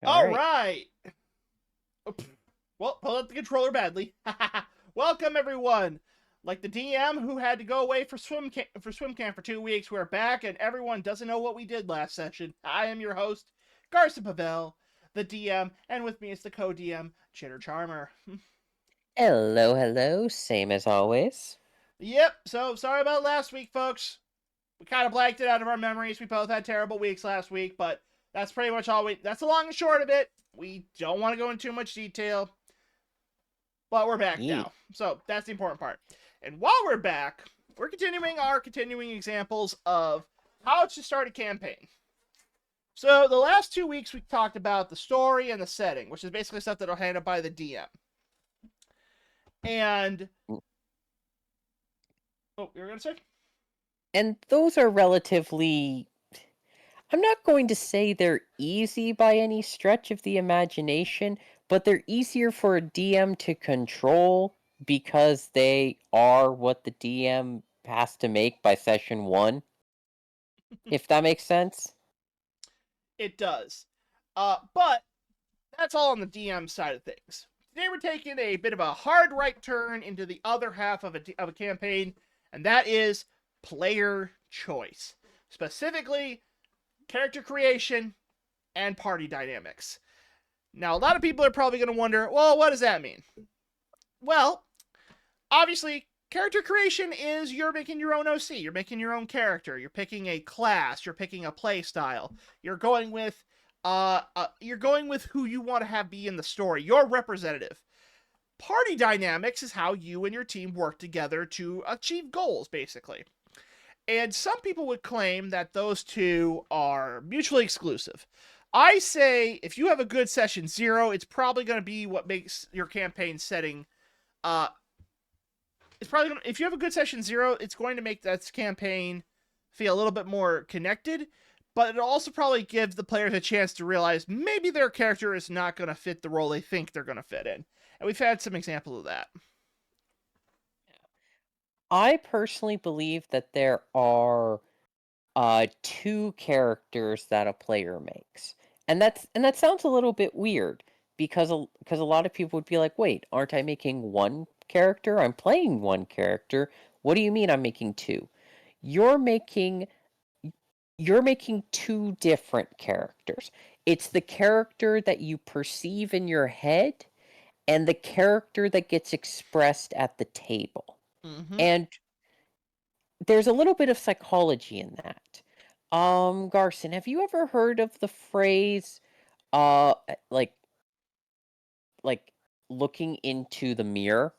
All All right. right. Well, pull out the controller badly. Welcome everyone. Like the DM who had to go away for swim camp for 2 weeks, we're back, and everyone doesn't know what we did last session. I am your host, Garza Pavel, the DM, and with me is the co-DM, Chitter Charmer. Hello, hello. Same as always. Yep. So sorry about last week, folks. We kind of blanked it out of our memories. We both had terrible weeks last week, but that's pretty much all we. That's the long and short of it. We don't want to go into too much detail. But we're back Yeet. now. So that's the important part. And while we're back, we're continuing our continuing examples of how to start a campaign. So the last 2 weeks we talked about the story and the setting, which is basically stuff that'll handled by the DM. And oh, you were gonna say? And those are relatively. I'm not going to say they're easy by any stretch of the imagination, but they're easier for a DM to control because they are what the DM has to make by session one, if that makes sense. It does. But that's all on the DM side of things. Today we're taking a bit of a hard right turn into the other half of a campaign, and that is player choice. Specifically, character creation and party dynamics. Now, a lot of people are probably going to wonder, well, what does that mean? Well, obviously, character creation is you're making your own OC, you're making your own character, you're picking a class, you're picking a play style, you're going with who you want to have be in the story, your representative. Party dynamics is how you and your team work together to achieve goals, basically. And some people would claim that those two are mutually exclusive. I say if you have a good session zero, it's probably going to be what makes your campaign setting. Uh, it's probably gonna, if you have a good session zero, it's going to make that campaign feel a little bit more connected. But it'll also probably give the players a chance to realize maybe their character is not going to fit the role they think they're going to fit in. And we've had some examples of that. I personally believe that there are two characters that a player makes. And that sounds a little bit weird because a lot of people would be like, "Wait, aren't I making one character? I'm playing one character. What do you mean I'm making two?" You're making you're making two different characters. It's the character that you perceive in your head and the character that gets expressed at the table. Mm-hmm. And there's a little bit of psychology in that. Garson, have you ever heard of the phrase, uh, like, like looking into the mirror?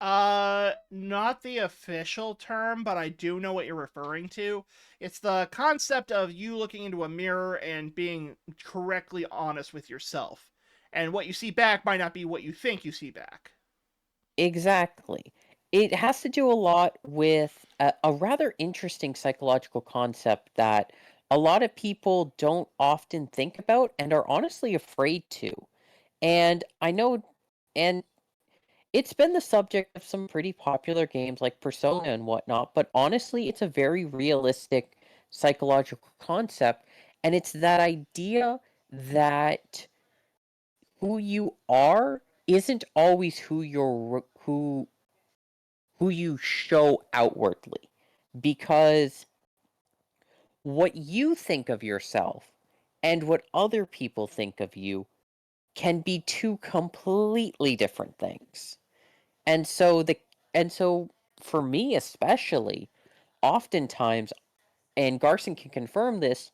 Not the official term, but I do know what you're referring to. It's the concept of you looking into a mirror and being correctly honest with yourself. And what you see back might not be what you think you see back. Exactly. It has to do a lot with a rather interesting psychological concept that a lot of people don't often think about and are honestly afraid to. And I know, and it's been the subject of some pretty popular games like Persona and whatnot, but honestly, it's a very realistic psychological concept, and it's that idea that who you are isn't always who you show outwardly, because what you think of yourself and what other people think of you can be two completely different things. And so the and so for me especially, oftentimes, and Garson can confirm this,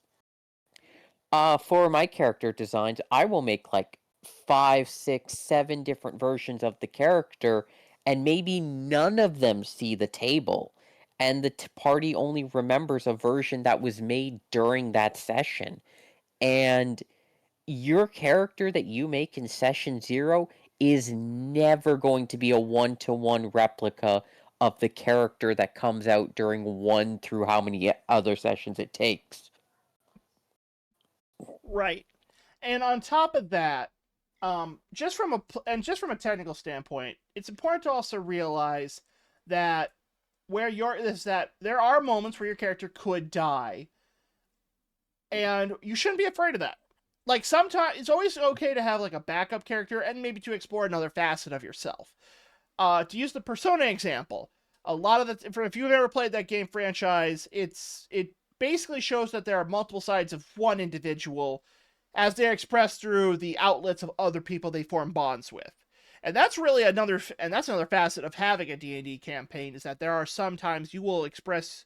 for my character designs, I will make like five, six, seven different versions of the character, and maybe none of them see the table. And the party only remembers a version that was made during that session. And your character that you make in session zero is never going to be a one-to-one replica of the character that comes out during one through how many other sessions it takes. Right. And on top of that, just from a technical standpoint, it's important to also realize that that there are moments where your character could die, and you shouldn't be afraid of that. like sometimes it's always okay to have like a backup character and maybe to explore another facet of yourself. To use the Persona example, a lot of the if you've ever played that game franchise, it basically shows that there are multiple sides of one individual as they're expressed through the outlets of other people they form bonds with. And that's really another facet of having a D&D campaign, is that there are sometimes you will express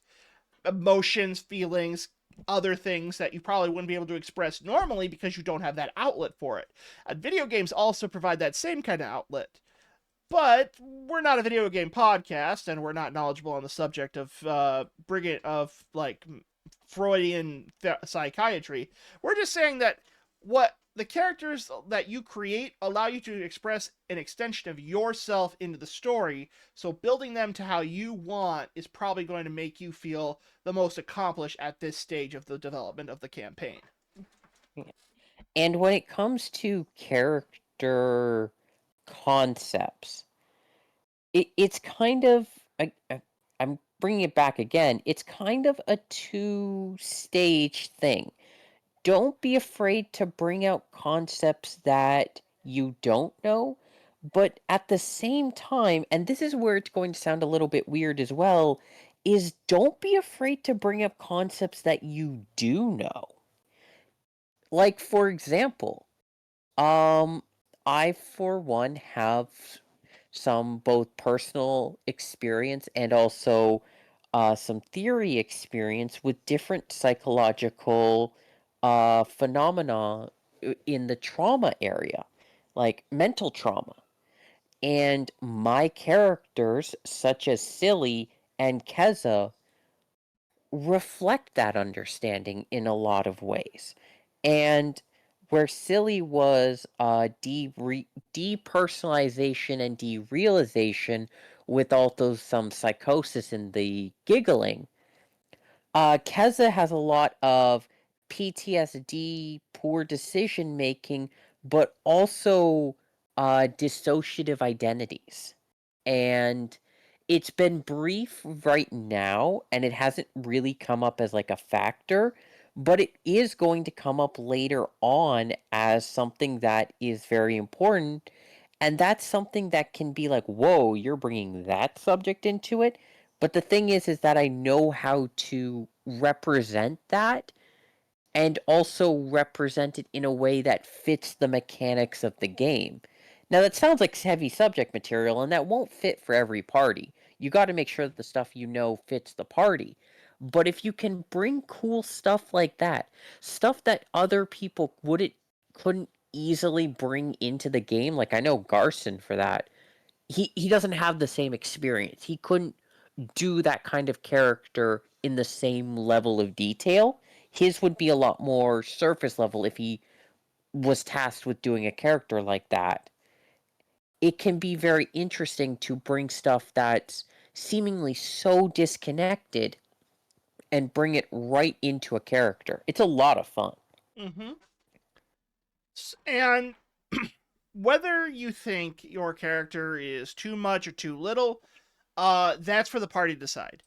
emotions, feelings, other things that you probably wouldn't be able to express normally because you don't have that outlet for it. And video games also provide that same kind of outlet. But we're not a video game podcast, and we're not knowledgeable on the subject of Freudian psychiatry. We're just saying that what the characters that you create allow you to express an extension of yourself into the story, so building them to how you want is probably going to make you feel the most accomplished at this stage of the development of the campaign. And when it comes to character concepts, it's kind of, I'm bringing it back again, it's kind of a two-stage thing. Don't be afraid to bring out concepts that you don't know, but at the same time, and this is where it's going to sound a little bit weird as well, is don't be afraid to bring up concepts that you do know. Like, for example, I, for one, have some both personal experience and also some theory experience with different psychological phenomena in the trauma area, like mental trauma. And my characters, such as Silly and Keza, reflect that understanding in a lot of ways. And where Silly was depersonalization and derealization with also some psychosis in the giggling, Keza has a lot of PTSD, poor decision making, but also dissociative identities. And it's been brief right now, and it hasn't really come up as like a factor, but it is going to come up later on as something that is very important. And that's something that can be like, whoa, you're bringing that subject into it. But the thing is that I know how to represent that and also represent it in a way that fits the mechanics of the game. Now, that sounds like heavy subject material, and that won't fit for every party. You got to make sure that the stuff you know fits the party. But if you can bring cool stuff like that, stuff that other people couldn't easily bring into the game, like I know Garson for that, he doesn't have the same experience. He couldn't do that kind of character in the same level of detail. His would be a lot more surface level if he was tasked with doing a character like that. It can be very interesting to bring stuff that's seemingly so disconnected and bring it right into a character. It's a lot of fun. Mm-hmm. And whether you think your character is too much or too little, that's for the party to decide.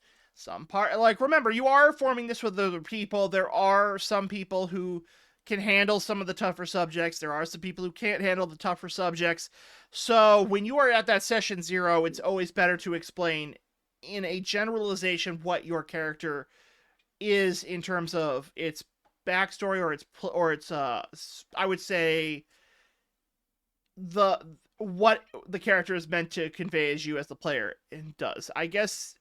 Remember, you are forming this with other people. There are some people who can handle some of the tougher subjects. There are some people who can't handle the tougher subjects. So when you are at that session 0, it's always better to explain in a generalization what your character is in terms of its backstory or its I would say what the character is meant to convey as you as the player and does. I guess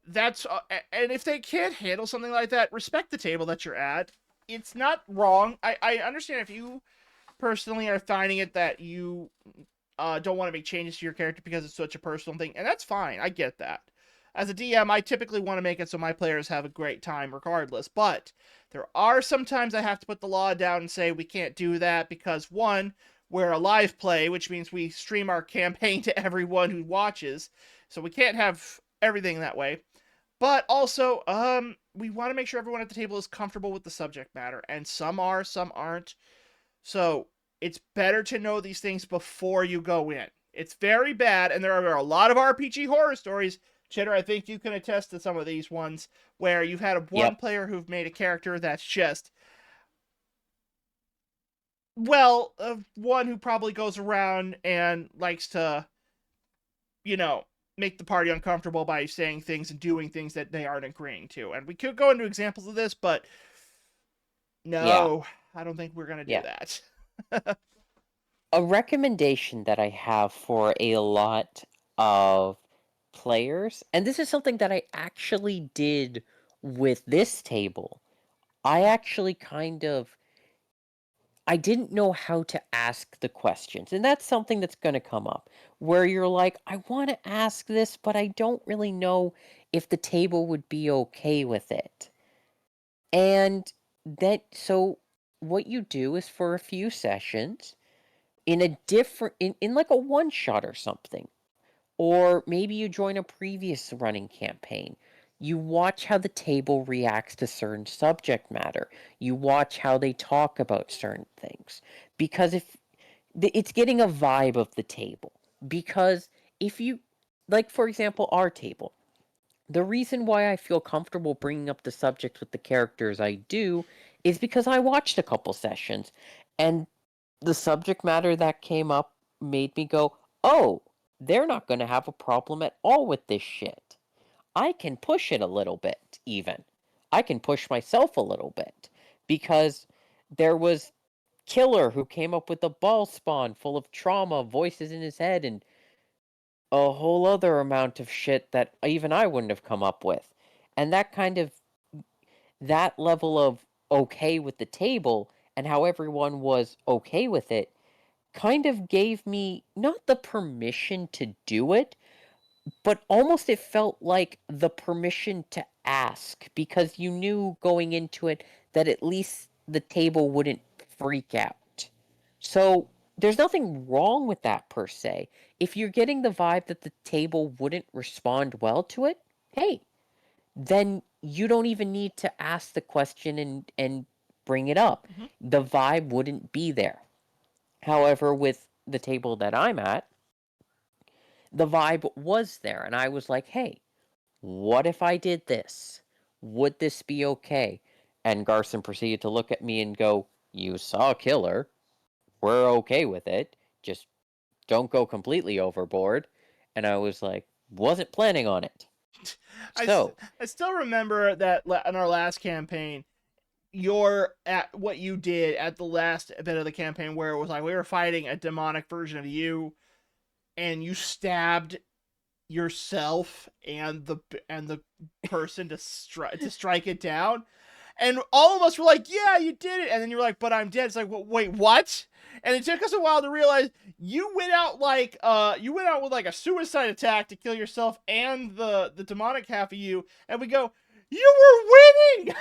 that's and if they can't handle something like that, respect the table that you're at. It's not wrong. I understand if you personally are finding it that you don't want to make changes to your character because it's such a personal thing, and that's fine. I get that. As a DM, I typically want to make it so my players have a great time regardless, but there are some times I have to put the law down and say we can't do that because, one, we're a live play, which means we stream our campaign to everyone who watches, so we can't have everything that way. But also, we want to make sure everyone at the table is comfortable with the subject matter, and some are, some aren't. So it's better to know these things before you go in. It's very bad, and there are a lot of RPG horror stories. Chitter, I think you can attest to some of these ones where you've had one player who've made a character that's just Well, one who probably goes around and likes to, you know, make the party uncomfortable by saying things and doing things that they aren't agreeing to. And we could go into examples of this, but Yeah, no, I don't think we're going to do yeah. that. A recommendation that I have for a lot of players, and this is something that I actually did with this table. I actually I didn't know how to ask the questions. And that's something that's going to come up where you're like, I want to ask this, but I don't really know if the table would be okay with it. And so what you do is for a few sessions in a different, in like a one shot or something, or maybe you join a previous running campaign. You watch how the table reacts to certain subject matter. You watch how they talk about certain things. Because if it's getting a vibe of the table. Because if you, like, for example, our table, the reason why I feel comfortable bringing up the subject with the characters I do is because I watched a couple sessions and the subject matter that came up made me go, oh, they're not going to have a problem at all with this shit. I can push it a little bit, even. I can push myself a little bit. Because there was Killer who came up with a ball spawn full of trauma, voices in his head, and a whole other amount of shit that even I wouldn't have come up with. And that level of okay with the table and how everyone was okay with it kind of gave me not the permission to do it, but almost it felt like the permission to ask because you knew going into it that at least the table wouldn't freak out. So there's nothing wrong with that per se. If you're getting the vibe that the table wouldn't respond well to it, hey, then you don't even need to ask the question and bring it up. Mhm. The vibe wouldn't be there. However, with the table that I'm at, the vibe was there. And I was like, hey, what if I did this? Would this be okay? And Garson proceeded to look at me and go, you saw Killer. We're okay with it. Just don't go completely overboard. And I was like, wasn't planning on it. I, So, I still remember that in our last campaign, your at what you did at the last bit of the campaign where it was like we were fighting a demonic version of you and you stabbed yourself and the person to strike it down. And all of us were like, yeah, you did it. And then you were like, but I'm dead. It's like, well, wait, what? And it took us a while to realize you went out you went out with like a suicide attack to kill yourself and the demonic half of you. And we go, you were winning.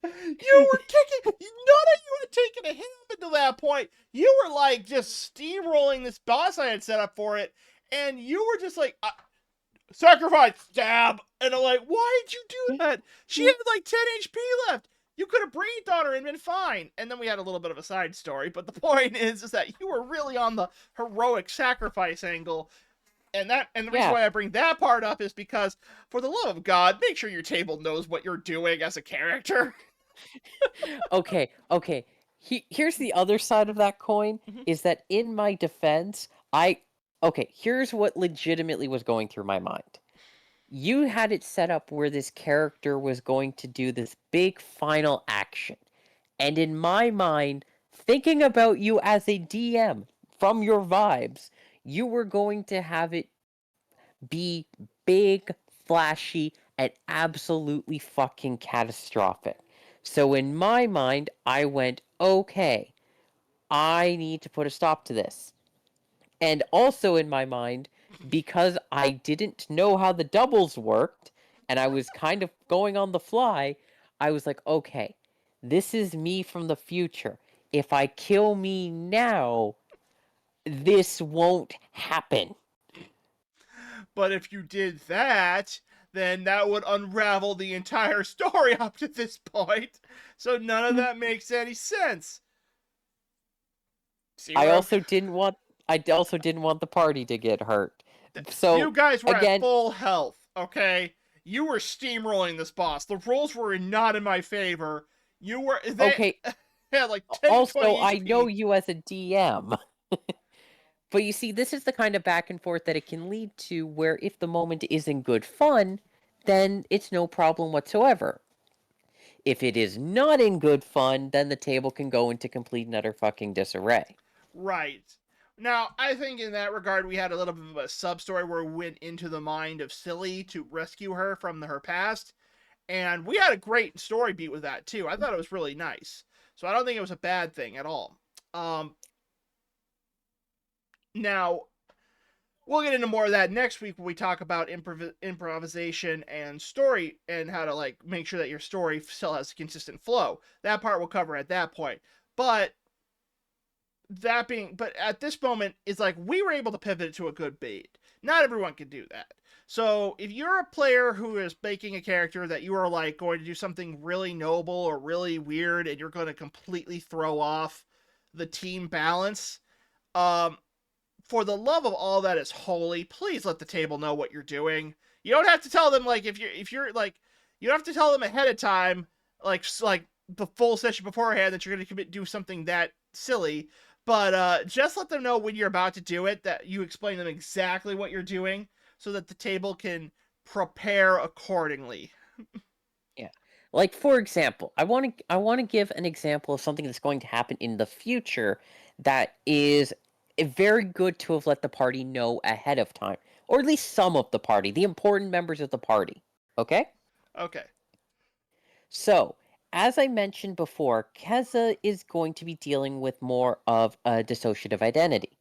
You were kicking. None of you had taken a hit up until that point. You were like just steamrolling this boss I had set up for it, and you were just like, sacrifice, stab. And I'm like, why did you do that? She had like 10 HP left. You could have breathed on her and been fine. And then we had a little bit of a side story, but the point is that you were really on the heroic sacrifice angle. And the reason yeah. why I bring that part up is because, for the love of God, make sure your table knows what you're doing as a character. Okay. Here's the other side of that coin is that in my defense, here's what legitimately was going through my mind. You had it set up where this character was going to do this big final action. And in my mind, thinking about you as a DM from your vibes, you were going to have it be big, flashy, and absolutely fucking catastrophic. So in my mind, I went, okay, I need to put a stop to this. And also in my mind, because I didn't know how the doubles worked, and I was kind of going on the fly, I was like, okay, this is me from the future. If I kill me now, this won't happen. But if you did that, then that would unravel the entire story up to this point. So none of that makes any sense. See I where I'm. also didn't want I also didn't want the party to get hurt. You So guys were at again, full health, okay? You were steamrolling this boss. The rolls were not in my favor. You were. They. okay, Yeah, like 10 to 20 Also, I know HP. you as a DM. But you see, this is the kind of back and forth that it can lead to where if the moment isn't good fun, then it's no problem whatsoever. If it is not in good fun, then the table can go into complete and utter fucking disarray. Right. Now, I think in that regard, we had a little bit of a sub story where we went into the mind of Silly to rescue her from her past. And we had a great story beat with that, too. I thought it was really nice. So I don't think it was a bad thing at all. Um, Now, we'll get into more of that next week when we talk about improvisation and story and how to like make sure that your story still has a consistent flow. That part we'll cover at that point. But but at this moment, it's like we were able to pivot to a good bait. Not everyone can do that. So if you're a player who is making a character that you are like going to do something really noble or really weird and you're going to completely throw off the team balance, um, for the love of all that is holy, please let the table know what you're doing. You don't have to tell them like if you're like you don't have to tell them ahead of time like the full session beforehand that you're going to do something that silly, but just let them know when you're about to do it that you explain them exactly what you're doing so that the table can prepare accordingly. Yeah. Like for example, I want to give an example of something that's going to happen in the future that is very good to have let the party know ahead of time, or at least some of the party, the important members of the party. Okay? Okay. So, as I mentioned before, Keza is going to be dealing with more of a dissociative identity.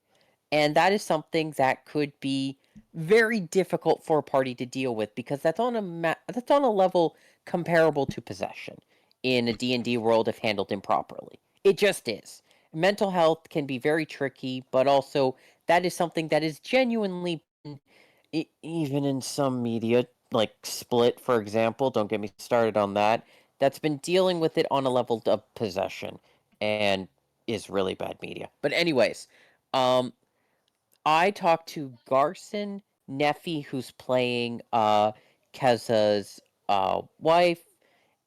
And that is something that could be very difficult for a party to deal with because that's on a level comparable to possession in a D&D world if handled improperly. It just is. Mental health can be very tricky, but also that is something that is genuinely even in some media like Split for example, don't get me started on that. That's been dealing with it on a level of possession and is really bad media. But anyways, um I talked to Garson Neffy, who's playing Keza's wife,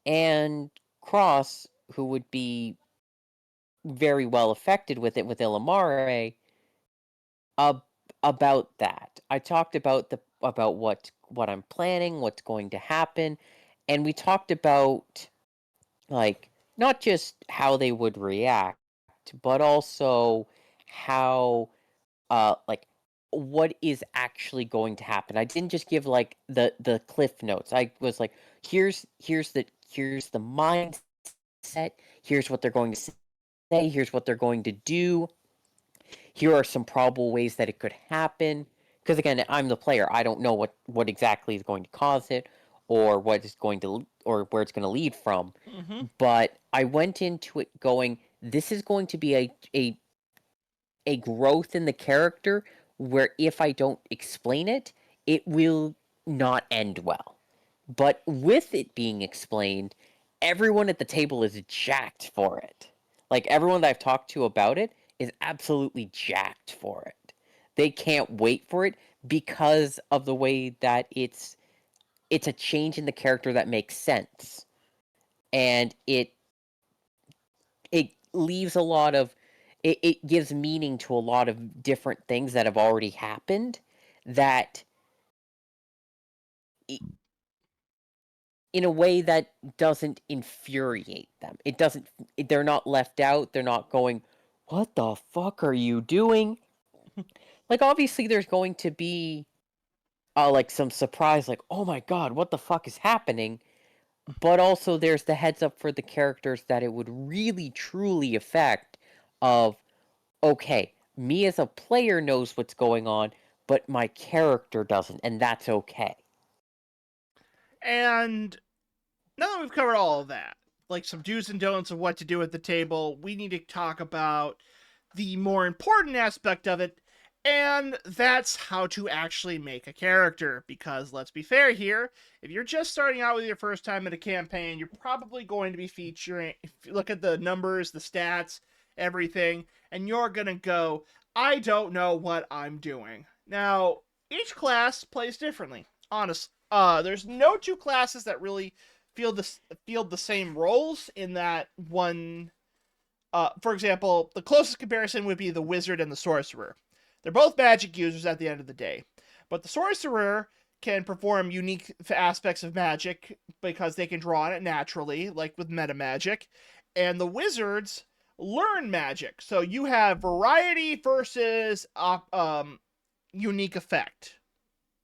and Cross, who would be very well affected with it with Illamare, ab- about that. I talked about what I'm planning, what's going to happen, and we talked about like not just how they would react, but also how like what is actually going to happen. I didn't just give like the cliff notes. I was like, here's the mindset. Here's what they're going to say. Here's what they're going to do. Here are some probable ways that it could happen. Because again, I'm the player. I don't know what exactly is going to cause it, or what is going to or where it's going to lead from. Mm-hmm. But I went into it going, this is going to be a growth in the character where if I don't explain it, it will not end well. But with it being explained, everyone at the table is jacked for it. Like everyone that I've talked to about it is absolutely jacked for it. They can't wait for it because of the way that it's a change in the character that makes sense. And it leaves a lot of it gives meaning to a lot of different things that have already happened that in a way that doesn't infuriate them. It doesn't they're not left out. They're not going, "What the fuck are you doing?" Like obviously there's going to be like some surprise like, "Oh my god, what the fuck is happening?" But also there's the heads up for the characters that it would really truly affect of okay, me as a player knows what's going on, but my character doesn't, and that's okay. And now that we've covered all of that, like some do's and don'ts of what to do at the table, we need to talk about the more important aspect of it, and that's how to actually make a character. Because let's be fair here, if you're just starting out with your first time in a campaign, you're probably going to be featuring, if you look at the numbers, the stats, everything, and you're going to go, I don't know what I'm doing. Now, each class plays differently, honestly. There's no two classes that really field the same roles in that one For example, the closest comparison would be the wizard and the sorcerer. They're both magic users at the end of the day, but the sorcerer can perform unique aspects of magic because they can draw on it naturally, like with meta magic, and the wizards learn magic. So you have variety versus unique effect.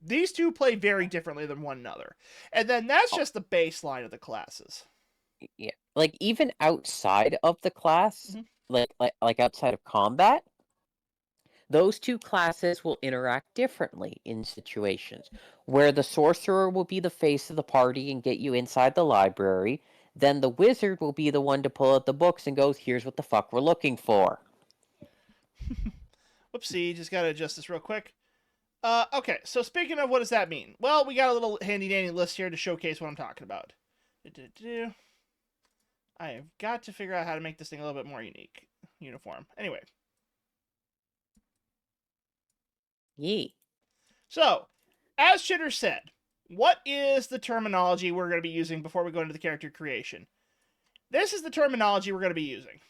These two play very differently than one another, and then that's just the baseline of the classes. Yeah, like even outside of the class, Mhm. like outside of combat, those two classes will interact differently in situations where the sorcerer will be the face of the party and get you inside the library, then the wizard will be the one to pull out the books and goes, "Here's what the fuck we're looking for." Whoopsie, just gotta adjust this real quick. Okay, so speaking of what does that mean? Well, we got a little handy dandy list here to showcase what I'm talking about. I have got to figure out how to make this thing a little bit more uniform. Anyway, Yee. so as Chitter said, what is the terminology we're going to be using before we go into the character creation? This is the terminology we're going to be using.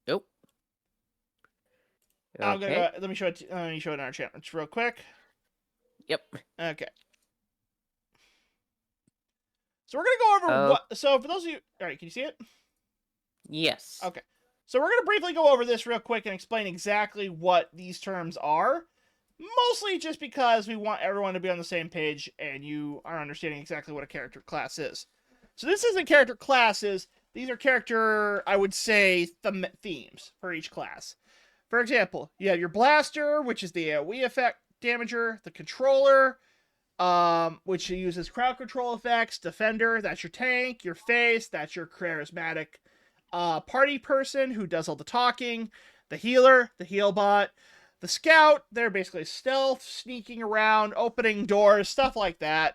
Nope. I'm gonna Okay. go. Let me show it. Let me show it in our channel just real quick. Yep. Okay. So we're gonna go over Oh, what. So for those of you, all right, can you see it? yes. Okay. So we're gonna briefly go over this real quick and explain exactly what these terms are. Mostly just because we want everyone to be on the same page and you are understanding exactly what a character class is. So this isn't character classes. These are character, I would say, themes for each class. For example, you have your blaster, which is the AoE effect damager, the controller, which uses crowd control effects, defender, that's your tank, your face, that's your charismatic party person who does all the talking, the healer, the heal bot, the scout, they're basically stealth, sneaking around, opening doors, stuff like that.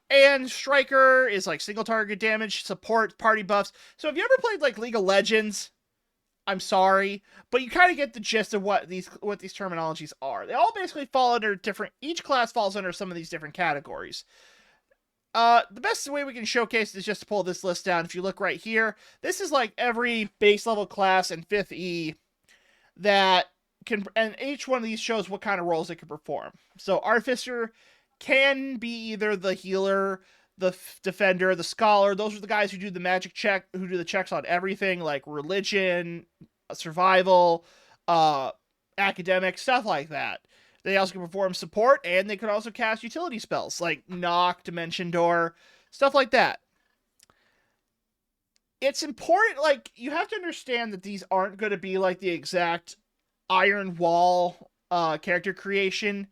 And striker is like single target damage, support, party buffs. So if you ever played like League of Legends, I'm sorry, but you kind of get the gist of what these terminologies are. They all basically fall under different. Each class falls under some of these different categories. The best way we can showcase it is just to pull this list down. If you look right here, this is like every base level class in 5th E that can, and each one of these shows what kind of roles it can perform. So Artificer can be either the healer, the defender, the scholar. Those are the guys who do the magic check, who do the checks on everything like religion, survival, academic, stuff like that. They also can perform support, and they can also cast utility spells like knock, dimension door, stuff like that. It's important, like, you have to understand that these aren't going to be like the exact iron wall character creation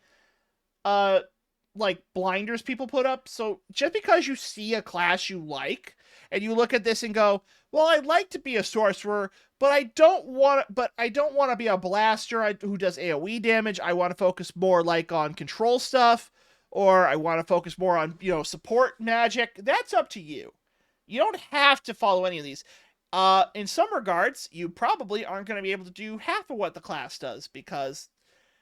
like blinders people put up. So just because you see a class you like and you look at this and go, well, I'd like to be a sorcerer, but I don't want to be a blaster who does AoE damage. I want to focus more like on control stuff, or I want to focus more on, support magic. That's up to you. You don't have to follow any of these. In some regards, you probably aren't going to be able to do half of what the class does because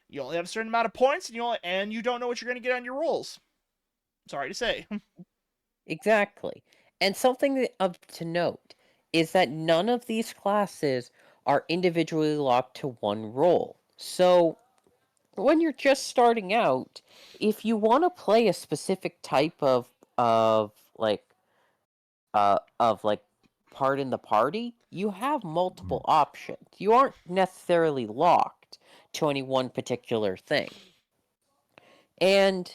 you only have a certain amount of points, and you don't know what you're going to get on your rolls. Sorry to say. Exactly. And something to note is that none of these classes are individually locked to one role. So when you're just starting out, if you want to play a specific type of like of like part in the party, you have multiple options. You aren't necessarily locked to any one particular thing. And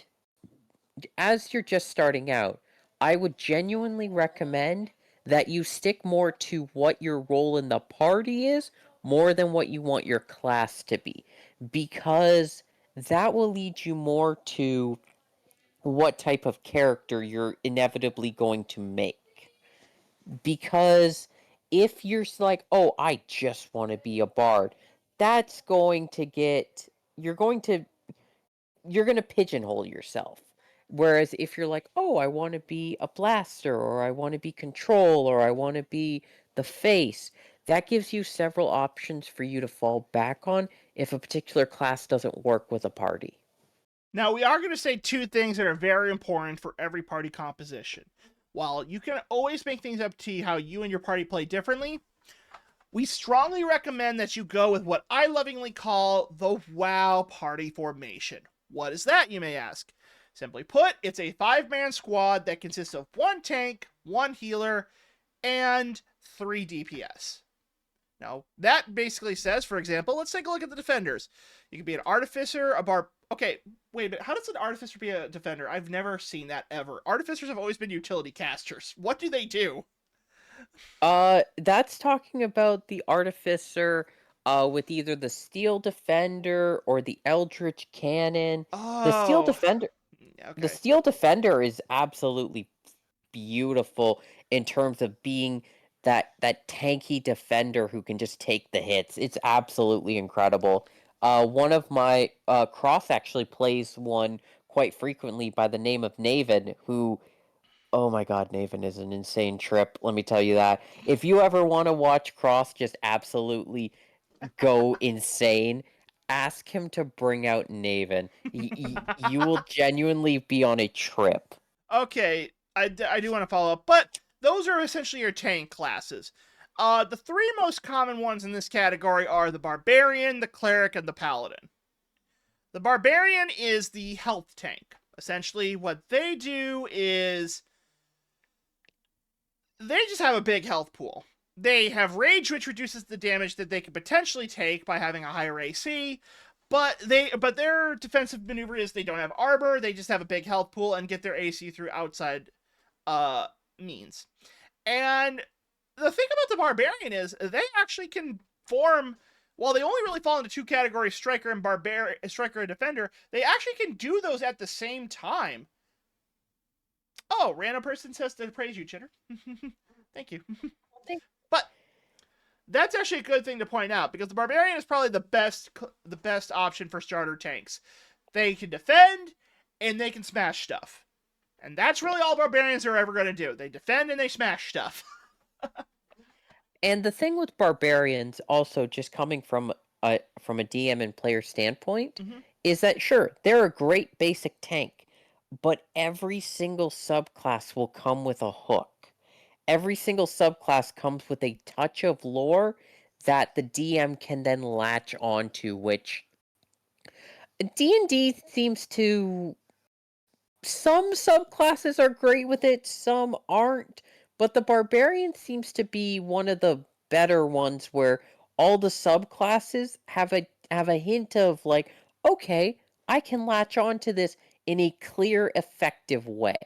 as you're just starting out, I would genuinely recommend that you stick more to what your role in the party is more than what you want your class to be, because that will lead you more to what type of character you're inevitably going to make. Because if you're like, oh, I just want to be a bard, that's going to get, you're going to pigeonhole yourself. Whereas if you're like, oh, I want to be a blaster, or I want to be control, or I want to be the face, that gives you several options for you to fall back on if a particular class doesn't work with a party. Now, we are going to say two things that are very important for every party composition. while you can always make things up to how you and your party play differently, we strongly recommend that you go with what I lovingly call the WoW party formation. What is that, you may ask? Simply put, it's a 5-man squad that consists of 1 tank, 1 healer, and 3 DPS. Now, that basically says, for example, let's take a look at the defenders. You can be an artificer, Okay, wait a minute. How does an artificer be a defender? I've never seen that ever. Artificers have always been utility casters. What do they do? That's talking about the artificer, with either the steel defender or the eldritch cannon. The steel Oh, defender, the okay. steel defender is absolutely beautiful in terms of being that tanky defender who can just take the hits. It's absolutely incredible. One of my Cross actually plays one quite frequently by the name of Naven, who, oh my god, Naven is an insane trip, let me tell you that. If you ever want to watch Cross just absolutely go insane, ask him to bring out Naven. You will genuinely be on a trip. Okay, I do want to follow up, but those are essentially your tank classes. The 3 most common ones in this category are the Barbarian, the Cleric, and the Paladin. The Barbarian is the health tank. Essentially, what they do is they just have a big health pool. They have Rage, which reduces the damage that they could potentially take by having a higher AC, but their defensive maneuver is they don't have armor, they just have a big health pool and get their AC through outside means. And the thing about the Barbarian is they actually can form, while they only really fall into 2 categories, Striker and Striker and Defender, they actually can do those at the same time. Oh, random person says to praise you, Chitter. Thank you. But that's actually a good thing to point out, because the Barbarian is probably the best option for starter tanks. They can defend, and they can smash stuff. And that's really all Barbarians are ever going to do. They defend and they smash stuff. And the thing with barbarians, also just coming from a DM and player standpoint, Mm-hmm. is that sure, they're a great basic tank, but every single subclass will come with a hook. Every single subclass comes with a touch of lore that the DM can then latch onto, which D&D seems to, some subclasses are great with it, some aren't, but the barbarian seems to be one of the better ones where all the subclasses have a hint of like, okay, I can latch on to this in a clear, effective way.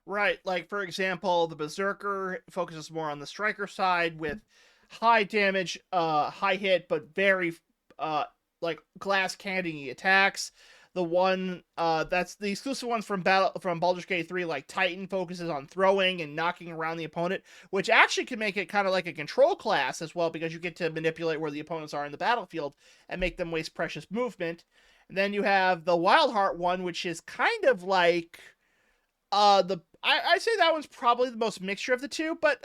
Right, like for example, the Berserker focuses more on the striker side with high damage, high hit, but very like glass candy attacks. The one that's the exclusive ones from Baldur's Gate 3, like Titan, focuses on throwing and knocking around the opponent, which actually can make it kind of like a control class as well, because you get to manipulate where the opponents are in the battlefield and make them waste precious movement. And then you have the Wildheart one, which is kind of like I'd say that one's probably the most mixture of the two, but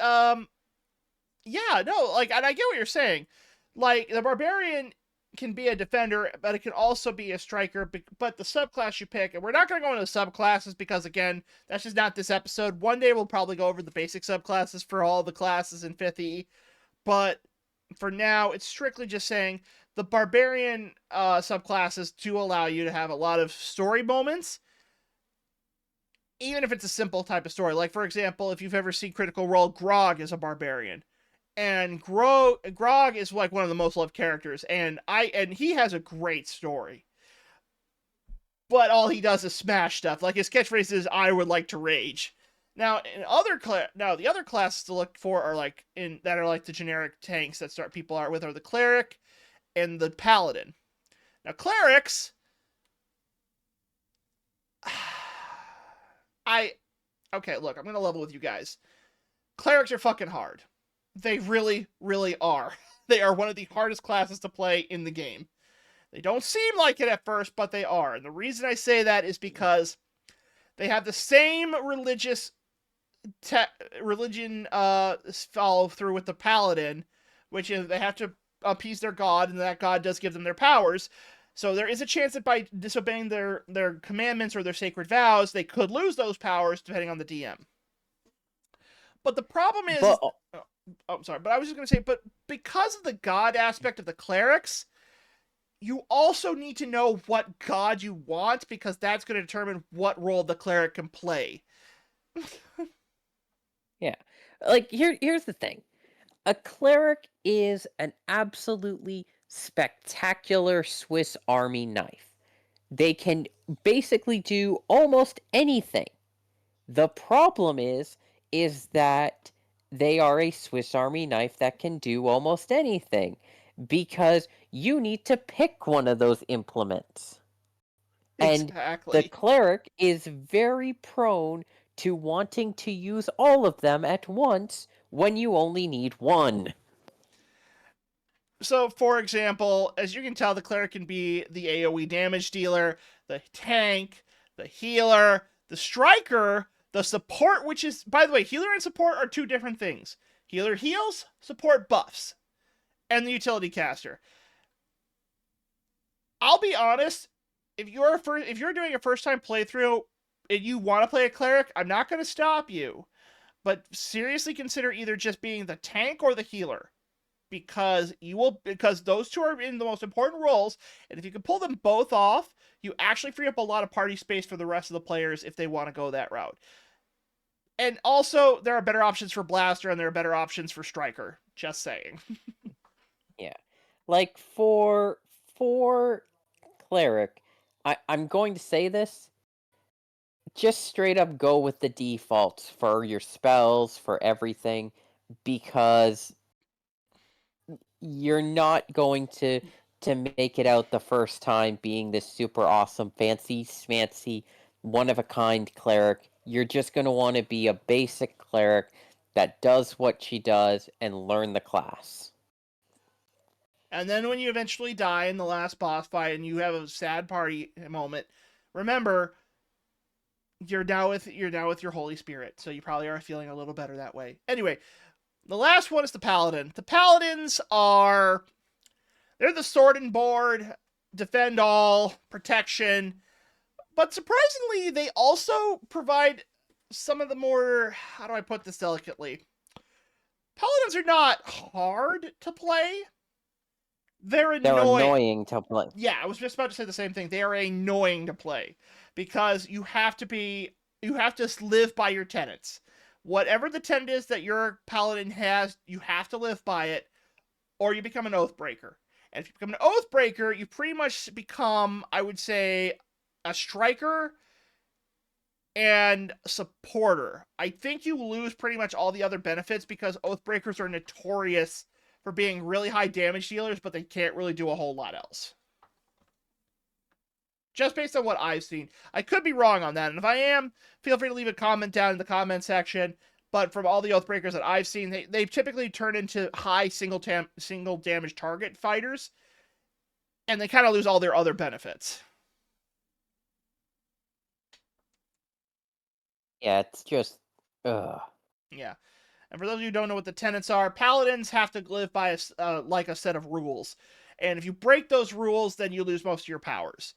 yeah, no, like, and I get what you're saying. Like, the Barbarian can be a defender, but it can also be a striker, but the subclass you pick, and we're not going to go into subclasses because, again, that's just not this episode. One day we'll probably go over the basic subclasses for all the classes in 5th E, but for now, it's strictly just saying the Barbarian subclasses do allow you to have a lot of story moments, even if it's a simple type of story. Like, for example, if you've ever seen Critical Role, Grog is a Barbarian. And Grog is like one of the most loved characters, and he has a great story. But all he does is smash stuff. Like, his catchphrase is, "I would like to rage." Now, the other classes to look for are like that are like the generic tanks that people are with are the Cleric and the Paladin. Now, Clerics, okay, look, I'm gonna level with you guys. Clerics are fucking hard. They really, really are. They are one of the hardest classes to play in the game. They don't seem like it at first, but they are. And the reason I say that is because they have the same religion follow through with the Paladin, which is they have to appease their god, and that god does give them their powers. So there is a chance that by disobeying their commandments or their sacred vows, they could lose those powers depending on the DM. But the problem is, But I'm sorry, but I was just going to say, but because of the god aspect of the clerics, you also need to know what god you want, because that's going to determine what role the cleric can play. yeah, like here's the thing. A cleric is an absolutely spectacular Swiss Army knife. They can basically do almost anything. The problem is that they are a Swiss Army knife that can do almost anything because you need to pick one of those implements. And the Exactly. cleric is very prone to wanting to use all of them at once when you only need one. So, for example, as you can tell, the cleric can be the AoE damage dealer, the tank, the healer, the striker, the support, which is, by the way, healer and support are two different things. Healer heals, support buffs, and the utility caster. I'll be honest, if you're doing a first time playthrough and you want to play a cleric, I'm not going to stop you. But seriously consider either just being the tank or the healer, because those two are in the most important roles, and if you can pull them both off, you actually free up a lot of party space for the rest of the players if they want to go that route. And also, there are better options for blaster and there are better options for striker. Just saying. Yeah. Like for cleric, I'm going to say this, just straight up go with the defaults for your spells, for everything, because you're not going to make it out the first time being this super awesome, fancy, smancy, one of a kind cleric. You're just going to want to be a basic cleric that does what she does and learn the class. And then when you eventually die in the last boss fight and you have a sad party moment, remember you're now with your Holy Spirit, so you probably are feeling a little better that way. Anyway, the last one is the Paladin. The Paladins they're the sword and board, defend all, protection, but surprisingly, they also provide some of the more, how do I put this delicately? Paladins are not hard to play. They're They're annoying. annoying to play. Yeah, I was just about to say the same thing. They are annoying to play because you have to live by your tenets. Whatever the tenet is that your paladin has, you have to live by it, or you become an oath breaker. And if you become an oath breaker, you pretty much become, I would say, a striker and supporter. I think you lose pretty much all the other benefits because Oathbreakers are notorious for being really high damage dealers, but they can't really do a whole lot else. Just based on what I've seen. I could be wrong on that, and if I am, feel free to leave a comment down in the comment section. But from all the Oathbreakers that I've seen, they typically turn into high single damage target fighters, and they kind of lose all their other benefits. Yeah, it's just ugh. Yeah. And for those of you who don't know what the tenets are, paladins have to live by a set of rules. And if you break those rules, then you lose most of your powers.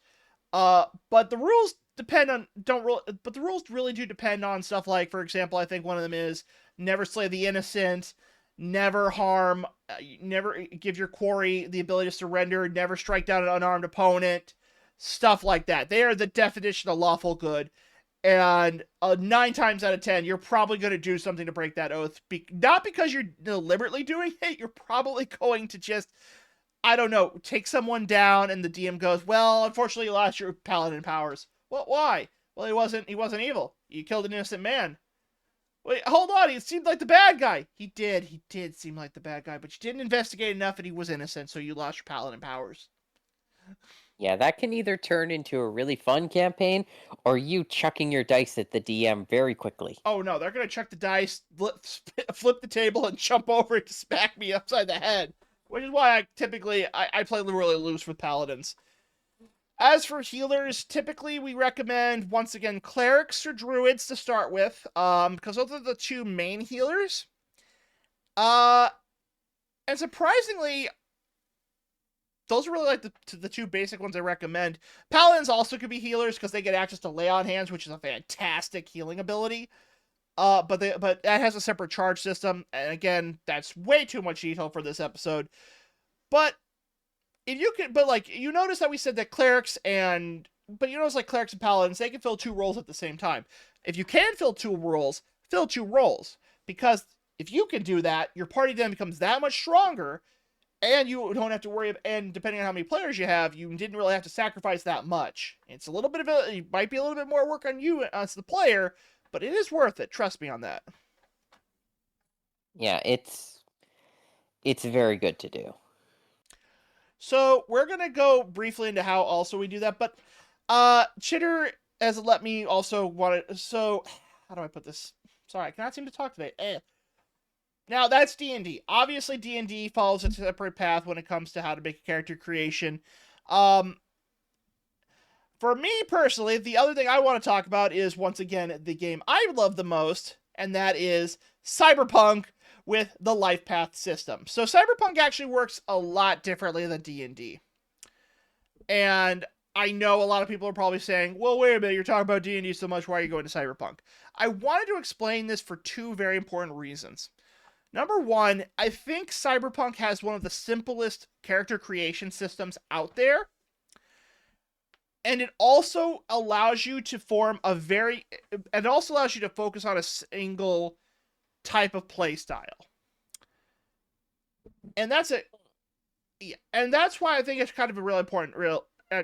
But the rules but the rules really do depend on stuff like, for example, I think one of them is never slay the innocent, never harm, never give your quarry the ability to surrender, never strike down an unarmed opponent, stuff like that. They are the definition of lawful good. And 9 times out of 10, you're probably going to do something to break that oath. Not because you're deliberately doing it, you're probably going to just, I don't know, take someone down, and the DM goes, well, unfortunately you lost your paladin powers. Well, why? Well, he wasn't evil. You killed an innocent man. Wait, hold on, he seemed like the bad guy. He did seem like the bad guy, but you didn't investigate enough and he was innocent, so you lost your paladin powers. Yeah, that can either turn into a really fun campaign or you chucking your dice at the DM very quickly. Oh no, they're gonna check the dice, flip the table, and jump over it to smack me upside the head. Which is why I play really loose with paladins. As for healers, typically we recommend, once again, clerics or druids to start with, because those are the two main healers. And surprisingly, those are really like the two basic ones I recommend. Paladins also could be healers because they get access to lay on hands, which is a fantastic healing ability. but that has a separate charge system, and again, that's way too much detail for this episode. But if you can, but like you notice that we said that clerics and paladins, they can fill two roles at the same time. If you can fill two roles, because if you can do that, your party then becomes that much stronger, and you don't have to worry. And depending on how many players you have, you didn't really have to sacrifice that much. It's a little bit of it might be a little bit more work on you as the player, but it is worth it. Trust me on that. Yeah, it's very good to do. So we're gonna go briefly into how also we do that, but Chitter has let me also want to. So how do I put this? Sorry, I cannot seem to talk today. Now that's D&D. Obviously, D&D follows a separate path when it comes to how to make a character creation. For me personally, the other thing I want to talk about is, once again, the game I love the most, and that is Cyberpunk with the life path system. So Cyberpunk actually works a lot differently than D&D. And I know a lot of people are probably saying, well, wait a minute, you're talking about D&D so much, why are you going to Cyberpunk? I wanted to explain this for two very important reasons. Number one, I think Cyberpunk has one of the simplest character creation systems out there. And it also allows you to focus on a single type of play style. And that's it. Yeah. And that's why I think it's kind of a really important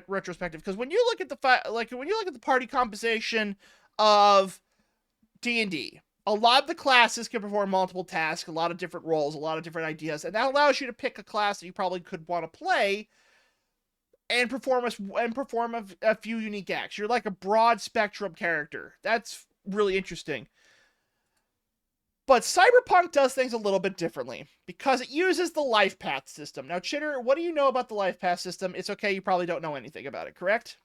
retrospective, because when you look at the party composition of D&D, a lot of the classes can perform multiple tasks, a lot of different roles, a lot of different ideas, and that allows you to pick a class that you probably could want to play and perform a few unique acts. You're like a broad spectrum character. That's really interesting. But Cyberpunk does things a little bit differently because it uses the life path system. Now, Chitter, what do you know about the life path system? It's okay, you probably don't know anything about it, correct?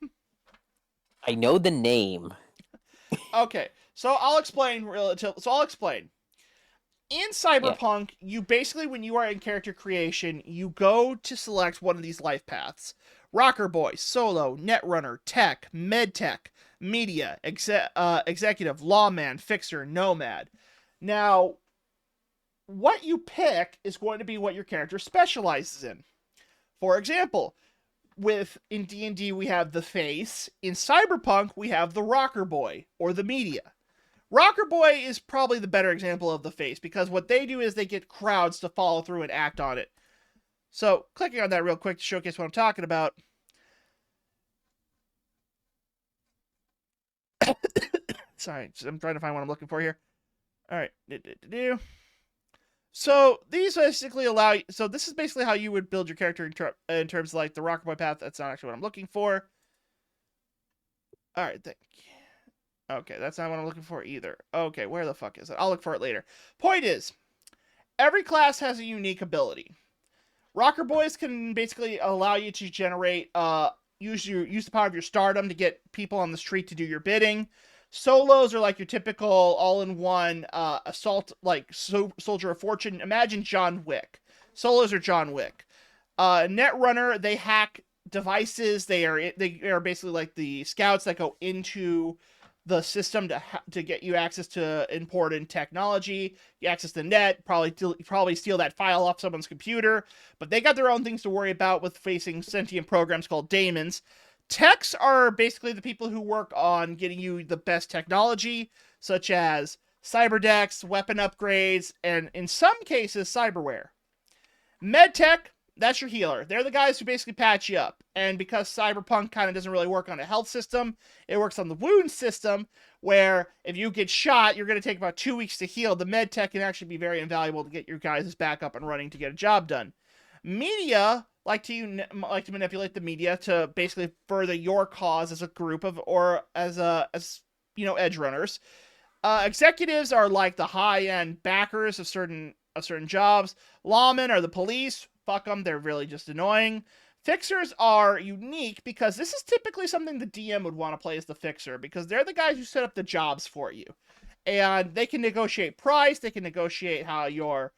I know the name. Okay, so I'll explain. In Cyberpunk, you basically, when you are in character creation, you go to select one of these life paths. Rocker Boy, Solo, Netrunner, Tech, Medtech, Media, Executive, Lawman, Fixer, Nomad. Now, what you pick is going to be what your character specializes in. For example, in D&D we have the Face. In Cyberpunk, we have the Rocker Boy, or the Media. Rocker Boy is probably the better example of the Face, because what they do is they get crowds to follow through and act on it. So, clicking on that real quick to showcase what I'm talking about. Sorry, I'm trying to find what I'm looking for here. Alright. So, this is basically how you would build your character in terms of like the Rocker Boy path. That's not actually what I'm looking for. Alright, thank you. Okay, that's not what I'm looking for either. Okay, where the fuck is it? I'll look for it later. Point is, every class has a unique ability. Rocker Boys can basically allow you to generate, use the power of your stardom to get people on the street to do your bidding. Solos are like your typical all-in-one assault, like soldier of fortune. Imagine John Wick. Solos are John Wick. Netrunner, they hack devices. They are basically like the scouts that go into the system to get you access to important technology. You access the net, probably steal that file off someone's computer, but they got their own things to worry about with facing sentient programs called daemons. Techs are basically the people who work on getting you the best technology, such as cyberdecks, weapon upgrades, and in some cases, cyberware. Medtech, that's your healer. They're the guys who basically patch you up. And because Cyberpunk kind of doesn't really work on a health system, it works on the wound system, where if you get shot, you're going to take about 2 weeks to heal. The medtech can actually be very invaluable to get your guys back up and running to get a job done. Media like to manipulate the media to basically further your cause as a group or as edge runners. Executives are like the high-end backers of certain jobs. Lawmen are the police. Fuck them, they're really just annoying. Fixers are unique because this is typically something the DM would want to play as the fixer, because they're the guys who set up the jobs for you. And they can negotiate price, they can negotiate what your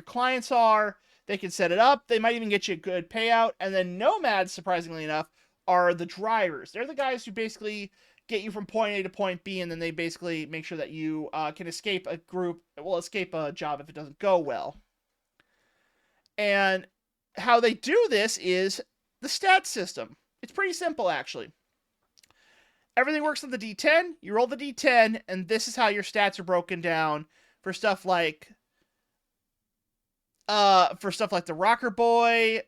clients are, they can set it up, they might even get you a good payout. And then nomads, surprisingly enough, are the drivers. They're the guys who basically get you from point A to point B, and then they basically make sure that you can escape escape a job if it doesn't go well. And how they do this is the stat system. It's pretty simple, actually. Everything works on the D10. You roll the D10, and this is how your stats are broken down for stuff like the Rocker Boy,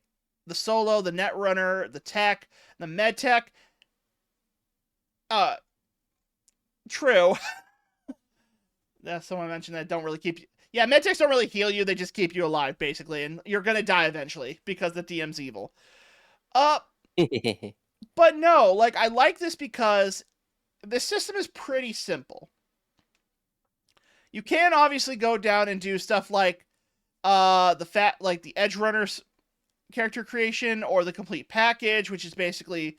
the Solo, the Netrunner, the Tech, the Med Tech. True. That's someone mentioned that don't really keep you. Yeah, medtechs don't really heal you, they just keep you alive, basically, and you're gonna die eventually, because the DM's evil. But no, like, I like this because the system is pretty simple. You can obviously go down and do stuff like the Edge Runners character creation, or the complete package, which is basically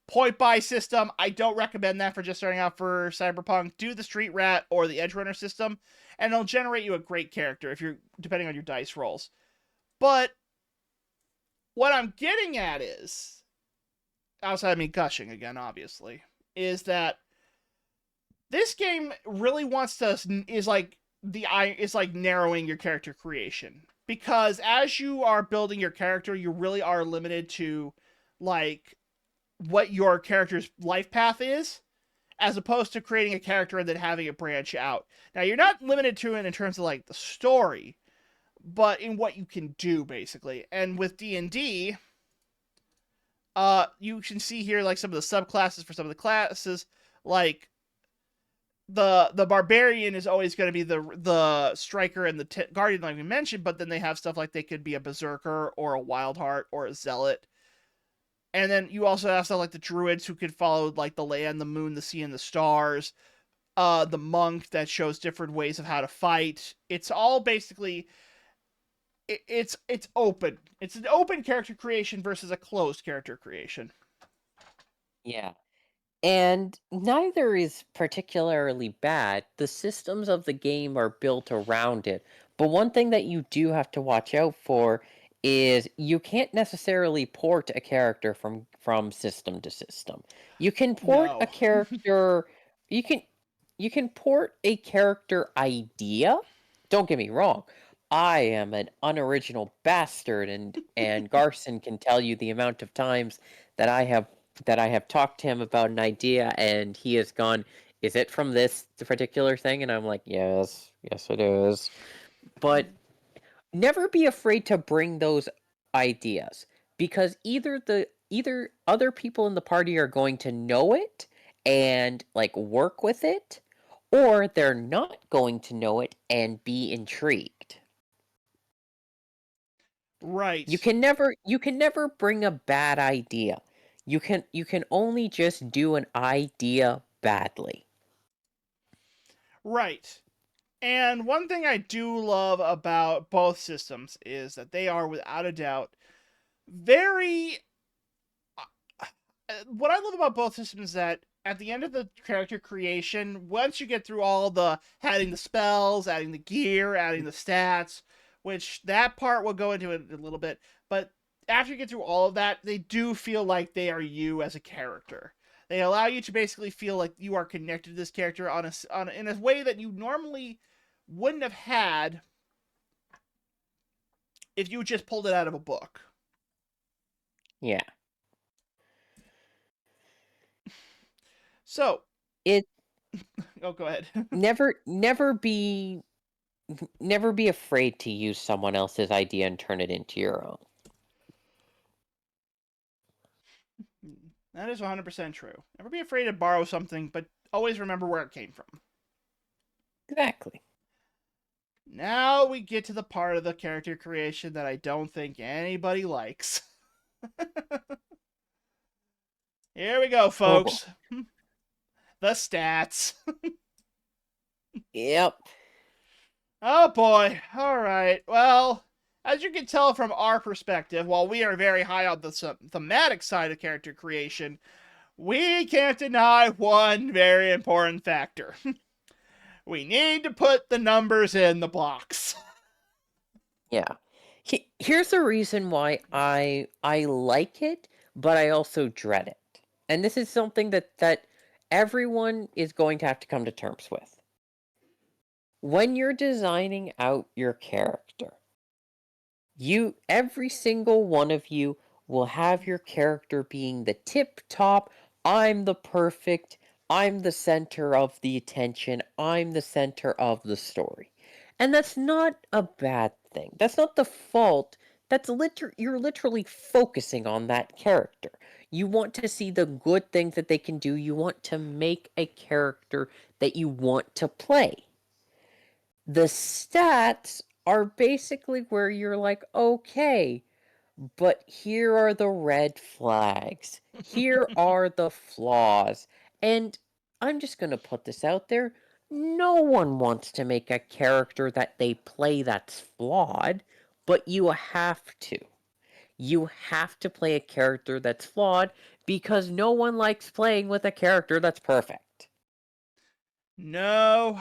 point buy system. I don't recommend that for just starting out for Cyberpunk. Do the Street Rat or the Edge Runner system, and it'll generate you a great character if you're depending on your dice rolls. But what I'm getting at is, outside of me gushing again, obviously, is that this game really wants to is like narrowing your character creation, because as you are building your character, you really are limited to like what your character's life path is, as opposed to creating a character and then having it branch out. Now, you're not limited to it in terms of like the story, but in what you can do, basically. And with D&D, you can see here like some of the subclasses for some of the classes. Like the barbarian is always going to be the striker and the guardian, like we mentioned, but then they have stuff like they could be a berserker or a wildheart or a zealot. And then you also have stuff like the druids, who could follow like the land, the moon, the sea, and the stars. The monk that shows different ways of how to fight. It's all basically it's open. It's an open character creation versus a closed character creation. Yeah. And neither is particularly bad. The systems of the game are built around it. But one thing that you do have to watch out for is you can't necessarily port a character from system to system. You can port a No. character you can port a character idea. Don't get me wrong. I am an unoriginal bastard, and Garson can tell you the amount of times that I have talked to him about an idea, and he has gone, "Is it from this particular thing?" And I'm like, "Yes, yes, it is." But never be afraid to bring those ideas, because either other people in the party are going to know it and like work with it, or they're not going to know it and be intrigued. Right. You can never bring a bad idea. You can only just do an idea badly. Right. And one thing I do love about both systems is that they are, without a doubt, very. What I love about both systems is that at the end of the character creation, once you get through all the adding the spells, adding the gear, adding the stats, which that part we'll go into in a little bit, but after you get through all of that, they do feel like they are you as a character. They allow you to basically feel like you are connected to this character in a way that you normally wouldn't have had if you just pulled it out of a book. Yeah. So, It oh, go ahead. never be afraid to use someone else's idea and turn it into your own. That is 100% true. Never be afraid to borrow something, but always remember where it came from. Exactly. Now we get to the part of the character creation that I don't think anybody likes. Here we go, folks. The stats. Yep. Oh boy. All right. Well, as you can tell from our perspective, while we are very high on the thematic side of character creation, we can't deny one very important factor. We need to put the numbers in the box. Yeah. Here's the reason why I like it, but I also dread it. And this is something that everyone is going to have to come to terms with. When you're designing out your character, every single one of you will have your character being the tip top, I'm the perfect, I'm the center of the attention, I'm the center of the story. And that's not a bad thing. That's not the fault. You're literally focusing on that character. You want to see the good things that they can do. You want to make a character that you want to play. The stats are basically where you're like, okay, but here are the red flags. Here are the flaws. And I'm just going to put this out there. No one wants to make a character that they play that's flawed, but you have to. You have to play a character that's flawed because no one likes playing with a character that's perfect. No.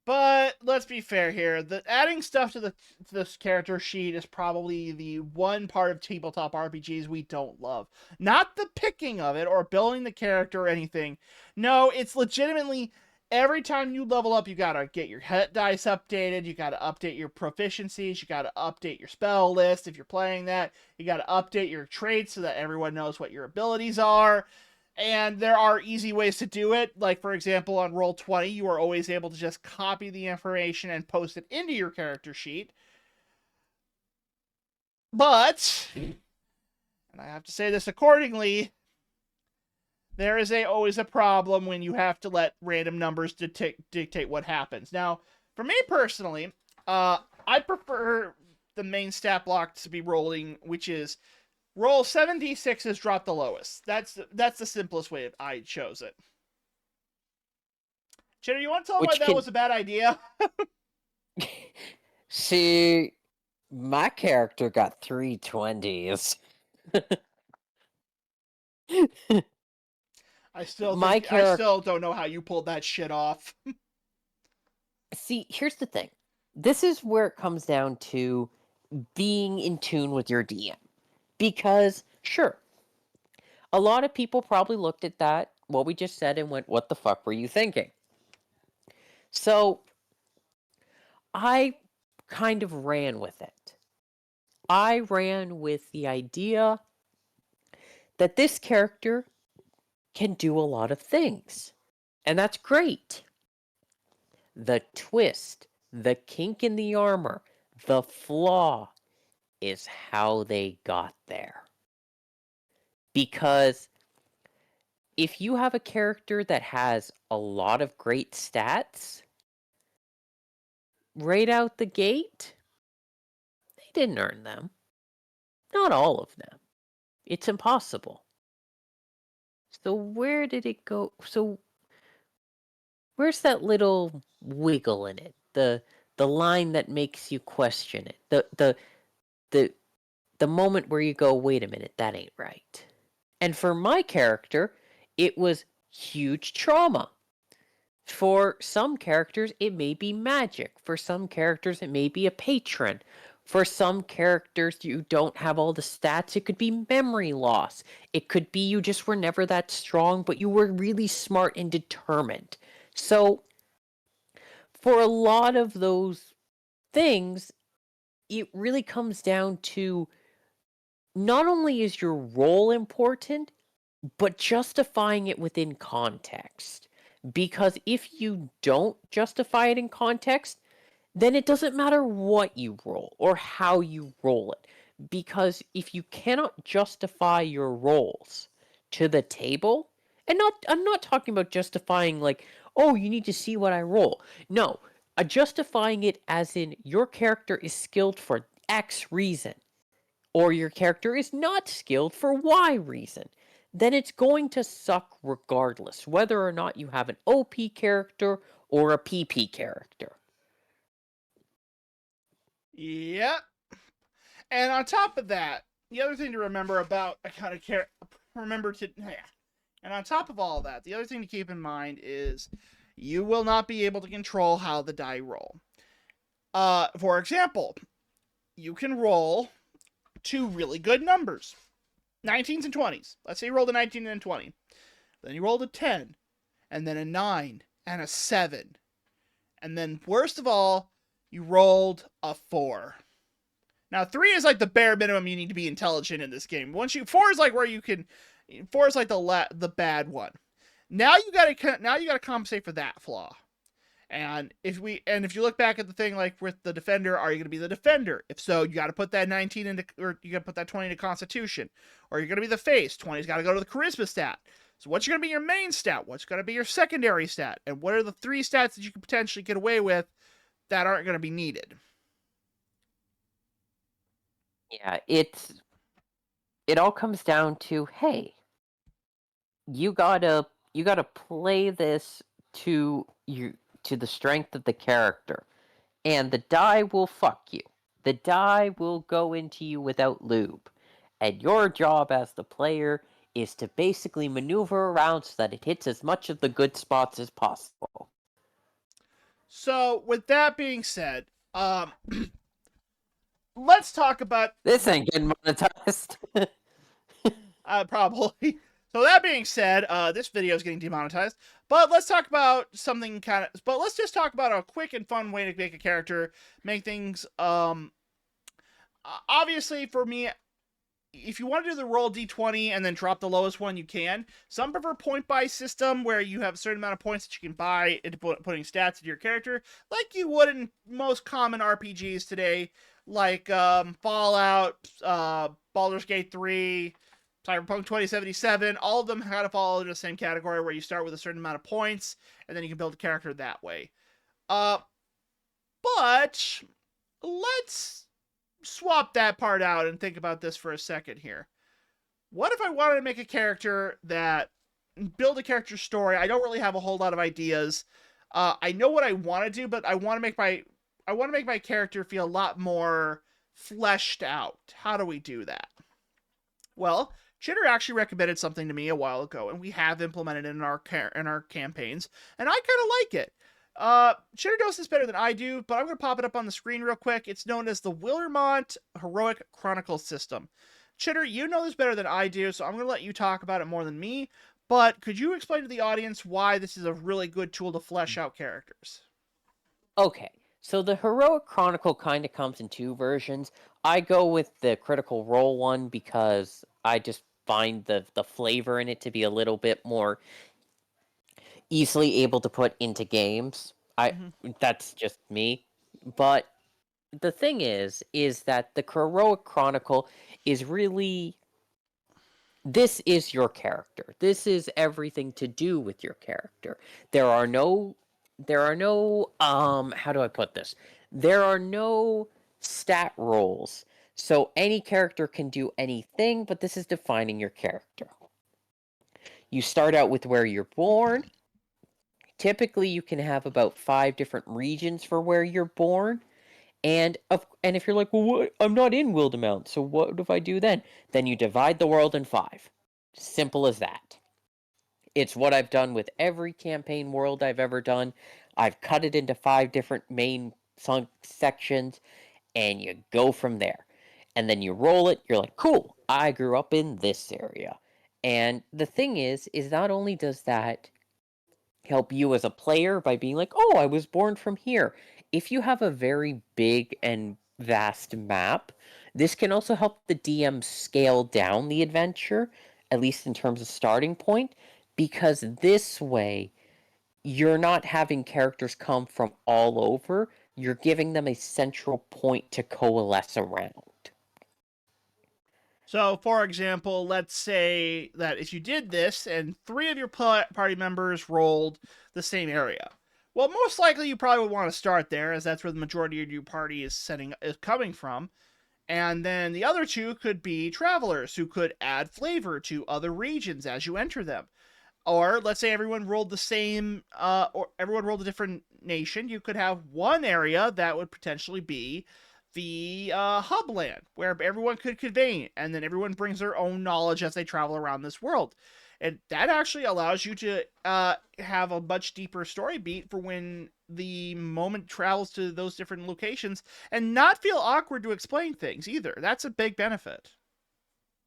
But let's be fair here. The adding stuff to this character sheet is probably the one part of tabletop RPGs we don't love. Not the picking of it or building the character or anything. No, it's legitimately every time you level up, you gotta get your hit dice updated. You gotta update your proficiencies. You gotta update your spell list if you're playing that. You gotta update your traits so that everyone knows what your abilities are. And there are easy ways to do it. Like, for example, on Roll20, you are always able to just copy the information and post it into your character sheet. But, and I have to say this accordingly, there is always a problem when you have to let random numbers dictate what happens. Now, for me personally, I prefer the main stat block to be rolling, which is roll 7d6s, drop the lowest. That's the simplest way I chose it. Cheddar, you want to tell them why that was a bad idea? See, my character got 3 20s. I still don't know how you pulled that shit off. See, here's the thing. This is where it comes down to being in tune with your DM. Because, sure, a lot of people probably looked at that, what we just said, and went, what the fuck were you thinking? So, I kind of ran with it. I ran with the idea that this character can do a lot of things. And that's great. The twist, the kink in the armor, the flaw is how they got there. Because if you have a character that has a lot of great stats, right out the gate, they didn't earn them. Not all of them. It's impossible. So where did it go? So where's that little wiggle in it? The line that makes you question it. The moment where you go, wait a minute, that ain't right. And for my character, it was huge trauma. For some characters, it may be magic. For some characters, it may be a patron. For some characters, you don't have all the stats. It could be memory loss. It could be you just were never that strong, but you were really smart and determined. So, for a lot of those things, it really comes down to not only is your role important, but justifying it within context. Because if you don't justify it in context, then it doesn't matter what you roll or how you roll it. Because if you cannot justify your rolls to the table, and I'm not talking about justifying like, oh, you need to see what I roll. No, justifying it as in your character is skilled for X reason, or your character is not skilled for Y reason, then it's going to suck regardless, whether or not you have an OP character or a PP character. Yep. And on top of that, the other thing to remember about and on top of all of that, the other thing to keep in mind is you will not be able to control how the die roll. For example, you can roll 2 really good numbers, 19s and 20s. Let's say you rolled a 19 and a 20. Then you rolled a 10, and then a 9, and a 7. And then, worst of all, you rolled a 4. Now, 3 is like the bare minimum you need to be intelligent in this game. 4 is like where you can, 4 is like the bad one. Now you gotta compensate for that flaw. And if you look back at the thing like with the defender, are you going to be the defender? If so, you got to put that 19 into, or you got to put that 20 into Constitution, or you're going to be the face. 20's got to go to the Charisma stat. So what's going to be your main stat? What's going to be your secondary stat? And what are the 3 stats that you could potentially get away with that aren't going to be needed? Yeah, it all comes down to, hey, you gotta play this to the strength of the character. And the die will fuck you. The die will go into you without lube. And your job as the player is to basically maneuver around so that it hits as much of the good spots as possible. So, with that being said, let's talk about... This ain't getting monetized. Probably. So that being said, this video is getting demonetized. But let's talk about something kind of... But let's just talk about a quick and fun way to make a character. Make things... Obviously, for me, if you want to do the roll d20 and then drop the lowest one, you can. Some prefer point-buy system, where you have a certain amount of points that you can buy into putting stats into your character, like you would in most common RPGs today, like Fallout, Baldur's Gate 3... Cyberpunk 2077, all of them kind of fall into the same category where you start with a certain amount of points, and then you can build a character that way. But let's swap that part out and think about this for a second here. What if I wanted to make a character build a character story? I don't really have a whole lot of ideas. I know what I want to do, but I want to make my character feel a lot more fleshed out. How do we do that? Well, Chitter actually recommended something to me a while ago, and we have implemented it in our campaigns, and I kind of like it. Chitter knows this better than I do, but I'm going to pop it up on the screen real quick. It's known as the Willermont Heroic Chronicle System. Chitter, you know this better than I do, so I'm going to let you talk about it more than me, but could you explain to the audience why this is a really good tool to flesh out characters? Okay, so the Heroic Chronicle kind of comes in 2 versions. I go with the Critical Role one because I just find the flavor in it to be a little bit more easily able to put into games. That's just me. But the thing is that the Heroic Chronicle is really... This is your character. This is everything to do with your character. There are no how do I put this? There are no stat rolls. So any character can do anything, but this is defining your character. You start out with where you're born. Typically, you can have about 5 different regions for where you're born. And if you're like, well, what? I'm not in Wildemount, so what if I do then? Then you divide the world in 5. Simple as that. It's what I've done with every campaign world I've ever done. I've cut it into 5 different main sections, and you go from there. And then you roll it, you're like, cool, I grew up in this area. And the thing is not only does that help you as a player by being like, oh, I was born from here. If you have a very big and vast map, this can also help the DM scale down the adventure, at least in terms of starting point, because this way, you're not having characters come from all over. You're giving them a central point to coalesce around. So, for example, let's say that if you did this and 3 of your party members rolled the same area. Well, most likely you probably would want to start there, as that's where the majority of your party is coming from. And then the other 2 could be travelers who could add flavor to other regions as you enter them. Or let's say everyone rolled the same, or everyone rolled a different nation. You could have one area that would potentially be the hub land, where everyone could convene, and then everyone brings their own knowledge as they travel around this world. And that actually allows you to have a much deeper story beat for when the moment travels to those different locations, and not feel awkward to explain things either. That's a big benefit.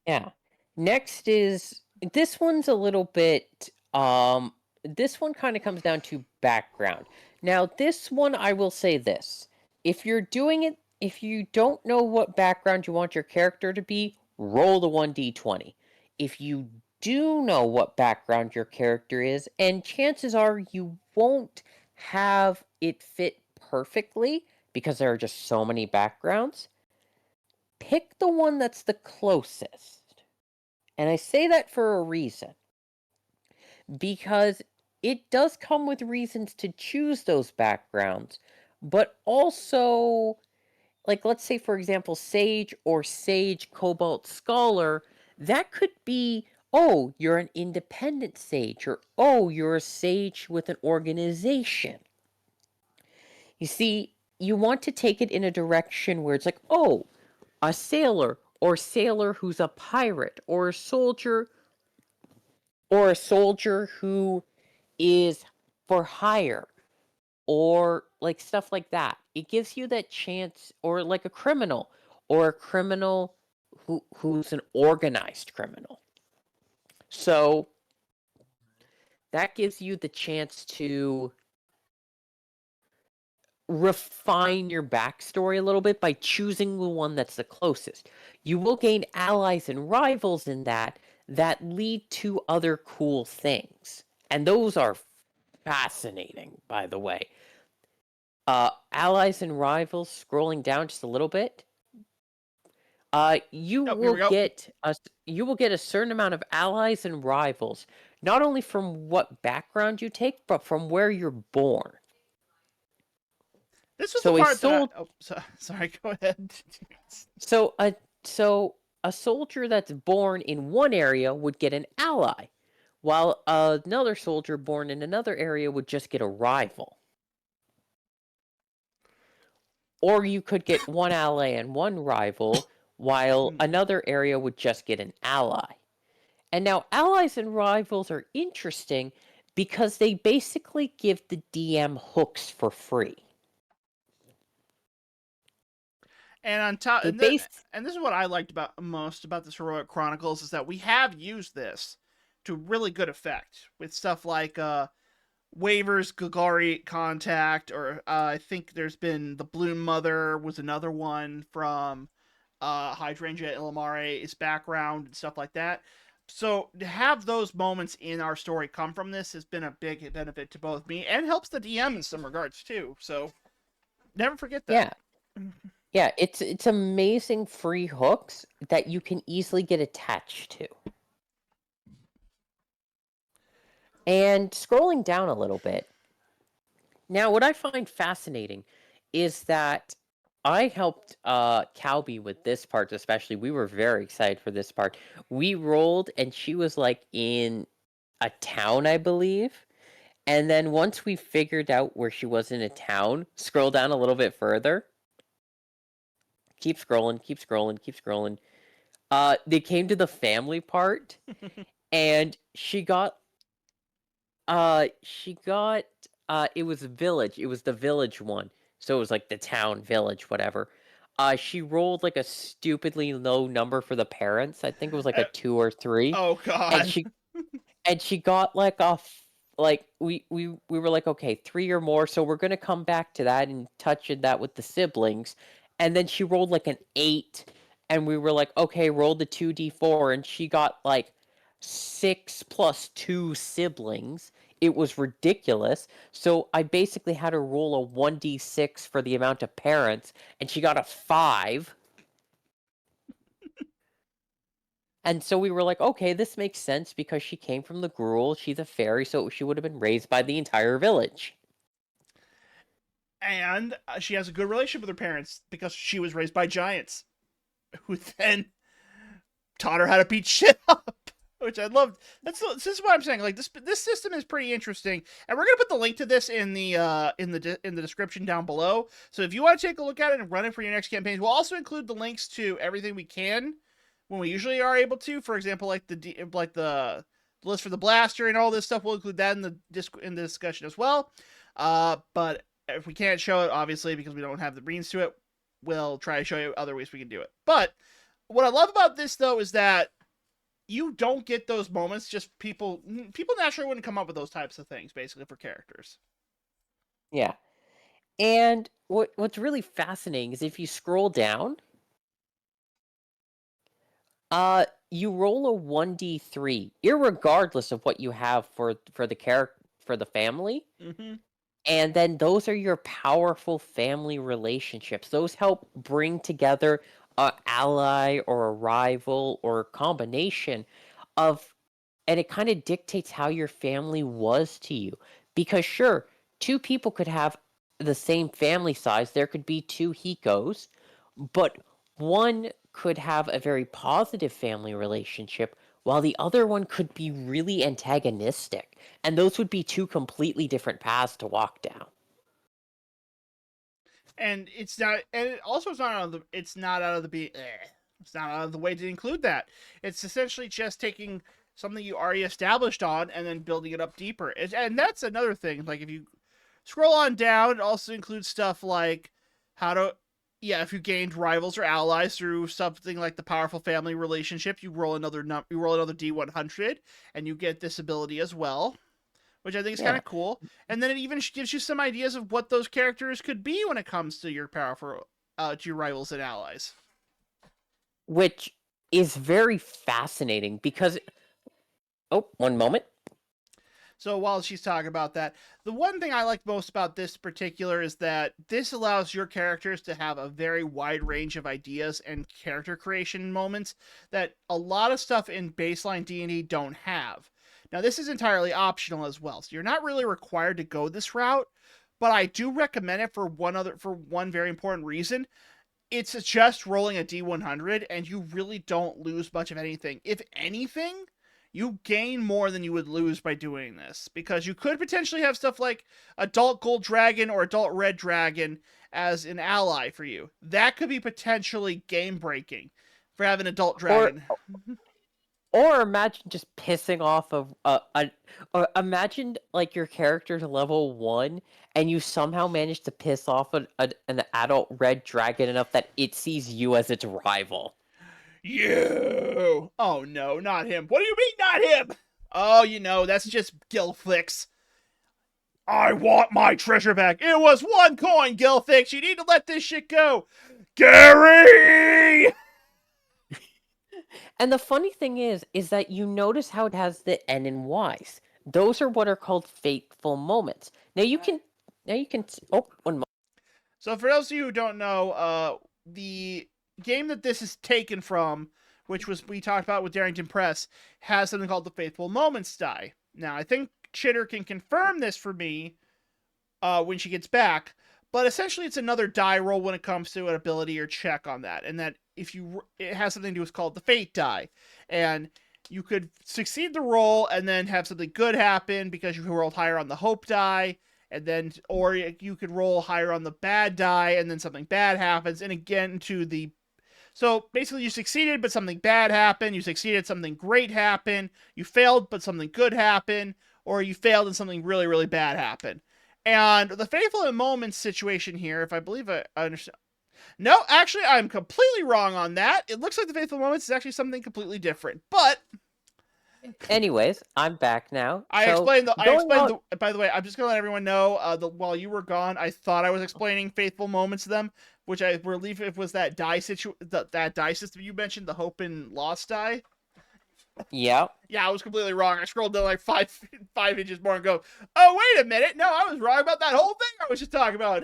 Yeah. Next is, this one's a little bit This one kind of comes down to background. Now, this one, I will say this. If you're doing it, if you don't know what background you want your character to be, roll the 1d20. If you do know what background your character is, and chances are you won't have it fit perfectly because there are just so many backgrounds, pick the one that's the closest. And I say that for a reason, because it does come with reasons to choose those backgrounds, but also, like, let's say, for example, Sage or Sage Cobalt Scholar, that could be, oh, you're an independent Sage, or oh, you're a Sage with an organization. You see, you want to take it in a direction where it's like, oh, a sailor, or sailor who's a pirate, or a soldier who is for hire, or like stuff like that. It gives you that chance, or like a criminal, or a criminal who's an organized criminal. So that gives you the chance to refine your backstory a little bit by choosing the one that's the closest. You will gain allies and rivals in that lead to other cool things. And those are fascinating, by the way. Allies and rivals, scrolling down just a little bit. You Oh, here we will go. get a certain amount of allies and rivals, not only from what background you take, but from where you're born. This was the So a part that sol- sorry, go ahead. so a so a soldier that's born in one area would get an ally, while another soldier born in another area would just get a rival. Or you could get one ally and one rival, while another area would just get an ally. And now allies and rivals are interesting because they basically give the DM hooks for free. And on top, They base and this is what I liked about most about this Heroic Chronicles is that we have used this to really good effect with stuff like waivers, Gagari contact, or I think there's been the Bloom Mother was another one from Hydrangea Illimare's background and stuff like that. So to have those moments in our story come from this has been a big benefit to both me and helps the DM in some regards too. So never forget that. yeah. Yeah, it's amazing free hooks that you can easily get attached to. And scrolling down a little bit. Now, what I find fascinating is that I helped Calby with this part, especially. We were very excited for this part. We rolled, and she was like in a town, I believe. And then once we figured out where she was in a town, scroll down a little bit further. Keep scrolling, keep scrolling, keep scrolling. They came to the family part, and she got it was a village. It was the village one. So it was like the town, village, whatever. She rolled like a stupidly low number for the parents. I think it was like a 2 or 3. Oh And God. she got like like we were like, okay, 3 or more, so we're gonna come back to that and touch on that with the siblings. And then she rolled like an 8, and we were like, okay, roll the 2d4, and she got like 6 plus 2 siblings. It was ridiculous. So I basically had her roll a 1d6 for the amount of parents, and she got a 5. And so we were like, okay, this makes sense because she came from the Gruul. She's a fairy, so she would have been raised by the entire village. And she has a good relationship with her parents because she was raised by giants, who then taught her how to beat shit up, which I loved. This is what I'm saying. Like this system is pretty interesting, and we're gonna put the link to this in the description down below. So if you want to take a look at it and run it for your next campaigns, we'll also include the links to everything we can when we usually are able to. For example, like the list for the blaster and all this stuff. We'll include that in the discussion as well. But if we can't show it, obviously, because we don't have the means to it, we'll try to show you other ways we can do it. But what I love about this, though, is that you don't get those moments. Just people naturally wouldn't come up with those types of things, basically, for characters. Yeah. And what's really fascinating is if you scroll down, you roll a 1d3, irregardless of what you have for the for the family. Mm-hmm. And then those are your powerful family relationships. Those help bring together a ally or a rival or a combination of, and it kind of dictates how your family was to you. Because sure, two people could have the same family size. There could be two Hikos, but one could have a very positive family relationship while the other one could be really antagonistic. And those would be two completely different paths to walk down. And it's not, and it also it's not out of the, it's not out of the it's not out of the way to include that. It's essentially just taking something you already established on and then building it up deeper. And that's another thing. Like if you scroll on down, it also includes stuff like how to, yeah, if you gained rivals or allies through something like the powerful family relationship, you roll another you roll another D100, and you get this ability as well, which I think is kind Yeah. of cool. And then it even gives you some ideas of what those characters could be when it comes to your powerful, to your rivals and allies. Which is very fascinating because, oh, one moment. So while she's talking about that, the one thing I like most about this particular is that this allows your characters to have a very wide range of ideas and character creation moments that a lot of stuff in baseline D&D don't have. Now this is entirely optional as well, so you're not really required to go this route, but I do recommend it for one very important reason. It's just rolling a D100 and you really don't lose much of anything. If anything, you gain more than you would lose by doing this, because you could potentially have stuff like adult gold dragon or adult red dragon as an ally for you. That could be potentially game breaking for having adult Or dragon. or imagine just pissing off of or imagine like your character's level 1 and you somehow manage to piss off an adult red dragon enough that it sees you as its rival. You! Oh no, not him. What do you mean, not him? Oh, that's just Gilfix. I want my treasure back. It was one coin, Gilfix. You need to let this shit go. Gary! And the funny thing is that you notice how it has the N and Y's. Those are what are called fateful moments. Now you can oh, one moment. So for those of you who don't know, the game that this is taken from, which was we talked about with Darrington Press, has something called the Faithful Moments die. Now I think Chitter can confirm this for me when she gets back, but essentially it's another die roll when it comes to an ability or check on that, and that if you it has something to do with called the Fate die, and you could succeed the roll and then have something good happen because you rolled higher on the hope die, and then or you could roll higher on the bad die and then something bad happens, and again to the so basically you succeeded but something bad happened, you succeeded something great happened, you failed but something good happened, or you failed and something really really bad happened. And the faithful in moments situation here, if I believe I understand. No, actually, I'm completely wrong on that. It looks like the faithful moments is actually something completely different. But Anyways, I'm back now. I So explained the. I going explained out, the. By the way, I'm just gonna let everyone know. While you were gone, I thought I was explaining faithful moments to them, which I believe it was that that die system you mentioned, the hope and loss die. yeah. Yeah, I was completely wrong. I scrolled down like five inches more and go, oh wait a minute, no, I was wrong about that whole thing I was just talking about.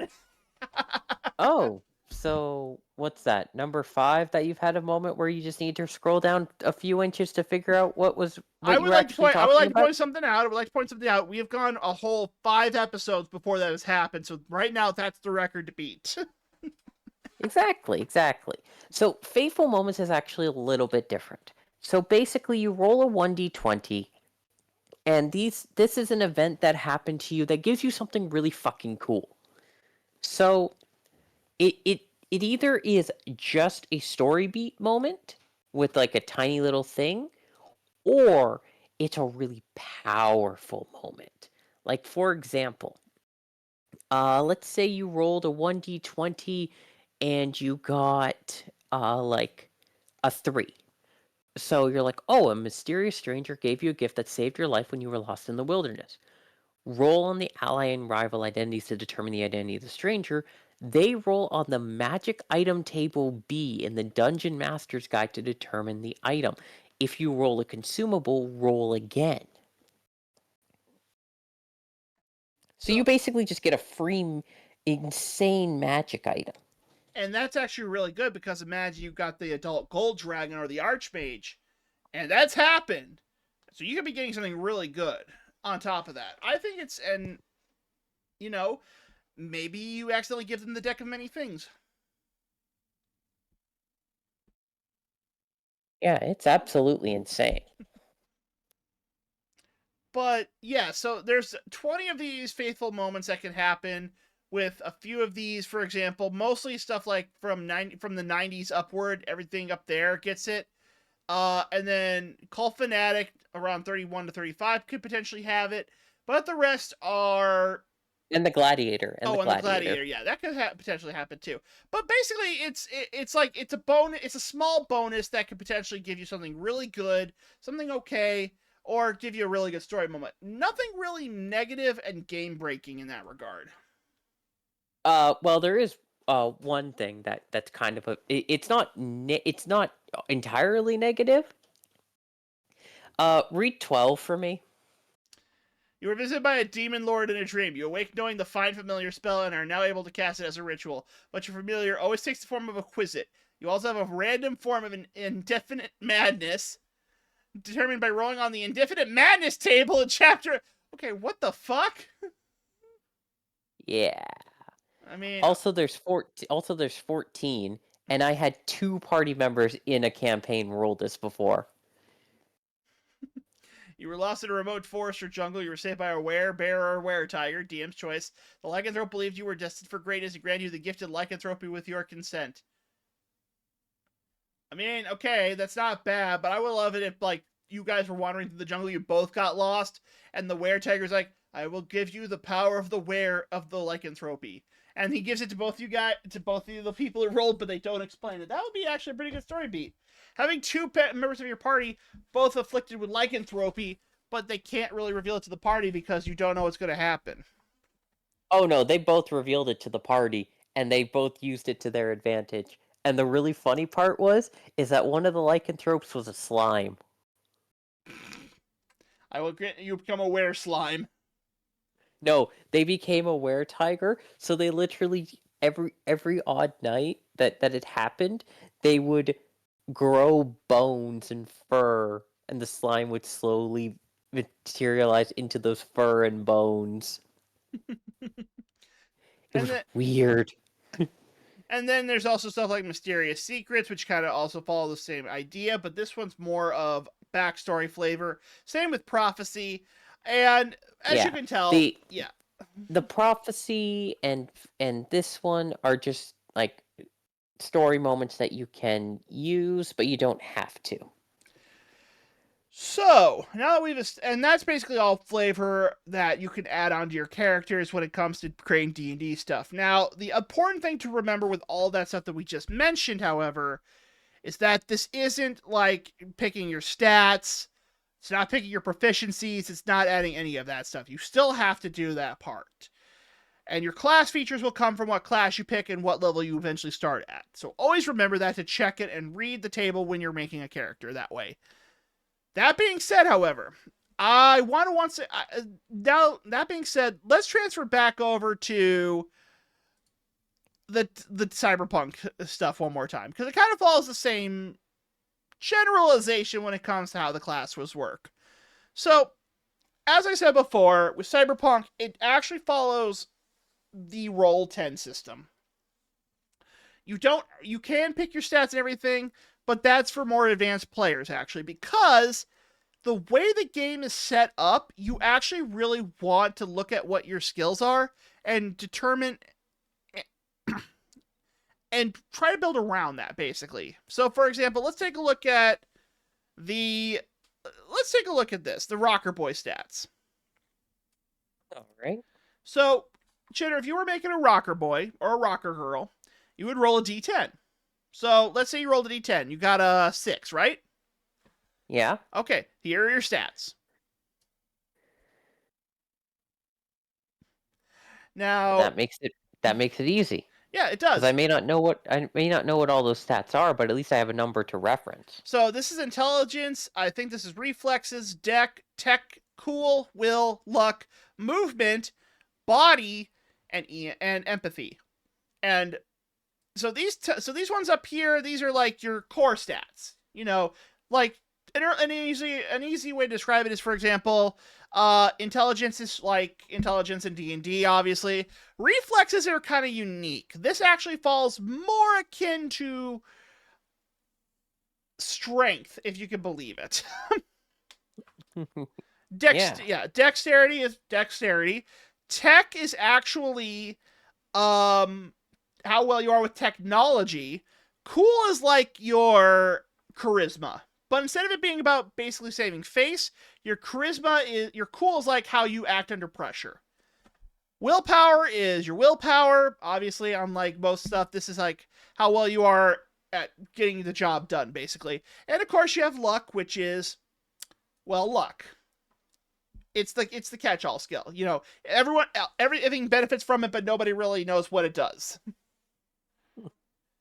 Oh, so what's that? Number 5 that you've had a moment where you just need to scroll down a few inches to figure out what you were actually I would talking like to about? point something out. I would like to point something out. We have gone a whole 5 episodes before that has happened. So right now, that's the record to beat. Exactly, exactly. So Fateful Moments is actually a little bit different. So basically you roll a 1d20 and this is an event that happened to you that gives you something really fucking cool. So it either is just a story beat moment with like a tiny little thing, or it's a really powerful moment. Like for example, let's say you rolled a 1d20 and you got like a 3. So you're like, oh, a mysterious stranger gave you a gift that saved your life when you were lost in the wilderness. Roll on the ally and rival identities to determine the identity of the stranger. They roll on the magic item table B in the Dungeon Master's Guide to determine the item. If you roll a consumable, roll again. So you basically just get a free, insane magic item. And that's actually really good because imagine you've got the adult gold dragon or the archmage, and that's happened. So you could be getting something really good on top of that. I think it's, and you know, maybe you accidentally give them the deck of many things. Yeah, it's absolutely insane. But yeah, so there's 20 of these faithful moments that can happen with a few of these, for example, mostly stuff like from the 90s upward, everything up there gets it. And then Cult Fanatic around 31 to 35 could potentially have it, but the rest are And the Gladiator. and the Gladiator, yeah, that could potentially happen too. But basically, it's like it's a bonus. It's a small bonus that could potentially give you something really good, something okay, or give you a really good story moment. Nothing really negative and game breaking in that regard. Well, there is one thing that's kind of it's not entirely negative. Read 12 for me. You were visited by a demon lord in a dream. You awake knowing the find familiar spell and are now able to cast it as a ritual. But your familiar always takes the form of a Quizit. You also have a random form of an indefinite madness, determined by rolling on the indefinite madness table in chapter. Okay, what the fuck? Yeah. I mean, Also, there's 14, and I had 2 party members in a campaign roll this before. you were lost in a remote forest or jungle. You were saved by a were-bear or were-tiger. DM's choice. The lycanthrope believed you were destined for greatness and granted you the gifted lycanthropy with your consent. I mean, okay, that's not bad, but I would love it if, like, you guys were wandering through the jungle, you both got lost, and the were-tiger's like, I will give you the power of the were of the lycanthropy. And he gives it to both you guys, to both of the people who rolled, but they don't explain it. That would be actually a pretty good story beat. Having two members of your party both afflicted with lycanthropy, but they can't really reveal it to the party because you don't know what's going to happen. Oh no, they both revealed it to the party, and they both used it to their advantage. And the really funny part is that one of the lycanthropes was a slime. I will grant you become a were slime. No, they became a were-tiger, so they literally every odd night that it happened, they would grow bones and fur, and the slime would slowly materialize into those fur and bones. It was weird. And then there's also stuff like Mysterious Secrets, which kind of also follow the same idea, but this one's more of backstory flavor. Same with Prophecy. And as you can tell, the Prophecy and this one are just like story moments that you can use, but you don't have to. So, now that and that's basically all flavor that you can add onto your characters when it comes to creating D&D stuff. Now, the important thing to remember with all that stuff that we just mentioned, however, is that this isn't like picking your stats, it's not picking your proficiencies, it's not adding any of that stuff. You still have to do that part. And your class features will come from what class you pick and what level you eventually start at. So always remember that to check it and read the table when you're making a character that way. That being said, however, I want to now that being said, let's transfer back over to the cyberpunk stuff one more time, because it kind of follows the same generalization when it comes to how the classes work. So, as I said before, with cyberpunk, it actually follows the roll 10 system. You can pick your stats and everything, but that's for more advanced players, actually, because the way the game is set up, you actually really want to look at what your skills are and determine and try to build around that, basically. So, for example, let's take a look at this, the Rocker Boy stats. All right. So, Chitter, if you were making a Rocker Boy or a Rocker Girl, you would roll a D10. So, let's say you rolled a D10. You got a 6, right? Yeah. Okay, here are your stats. Now, That makes it easy. yeah, it Because I does. may not know what all those stats are, but at least I have a number to reference. So this is intelligence. I think this is reflexes, deck, tech, cool, will, luck, movement, body, and empathy. And so these ones up here, these are like your core stats. You know, like an easy way to describe it is, for example, intelligence is like intelligence in D&D, obviously. Reflexes are kind of unique. This actually falls more akin to strength, if you can believe it. Dexterity is dexterity. Tech is actually how well you are with technology. Cool is like your charisma. But instead of it being about basically saving face, your cool is like how you act under pressure. Willpower is your willpower. Obviously, unlike most stuff, this is like how well you are at getting the job done, basically. And of course, you have luck, which is, well, luck. It's the catch-all skill. You know, everything benefits from it, but nobody really knows what it does.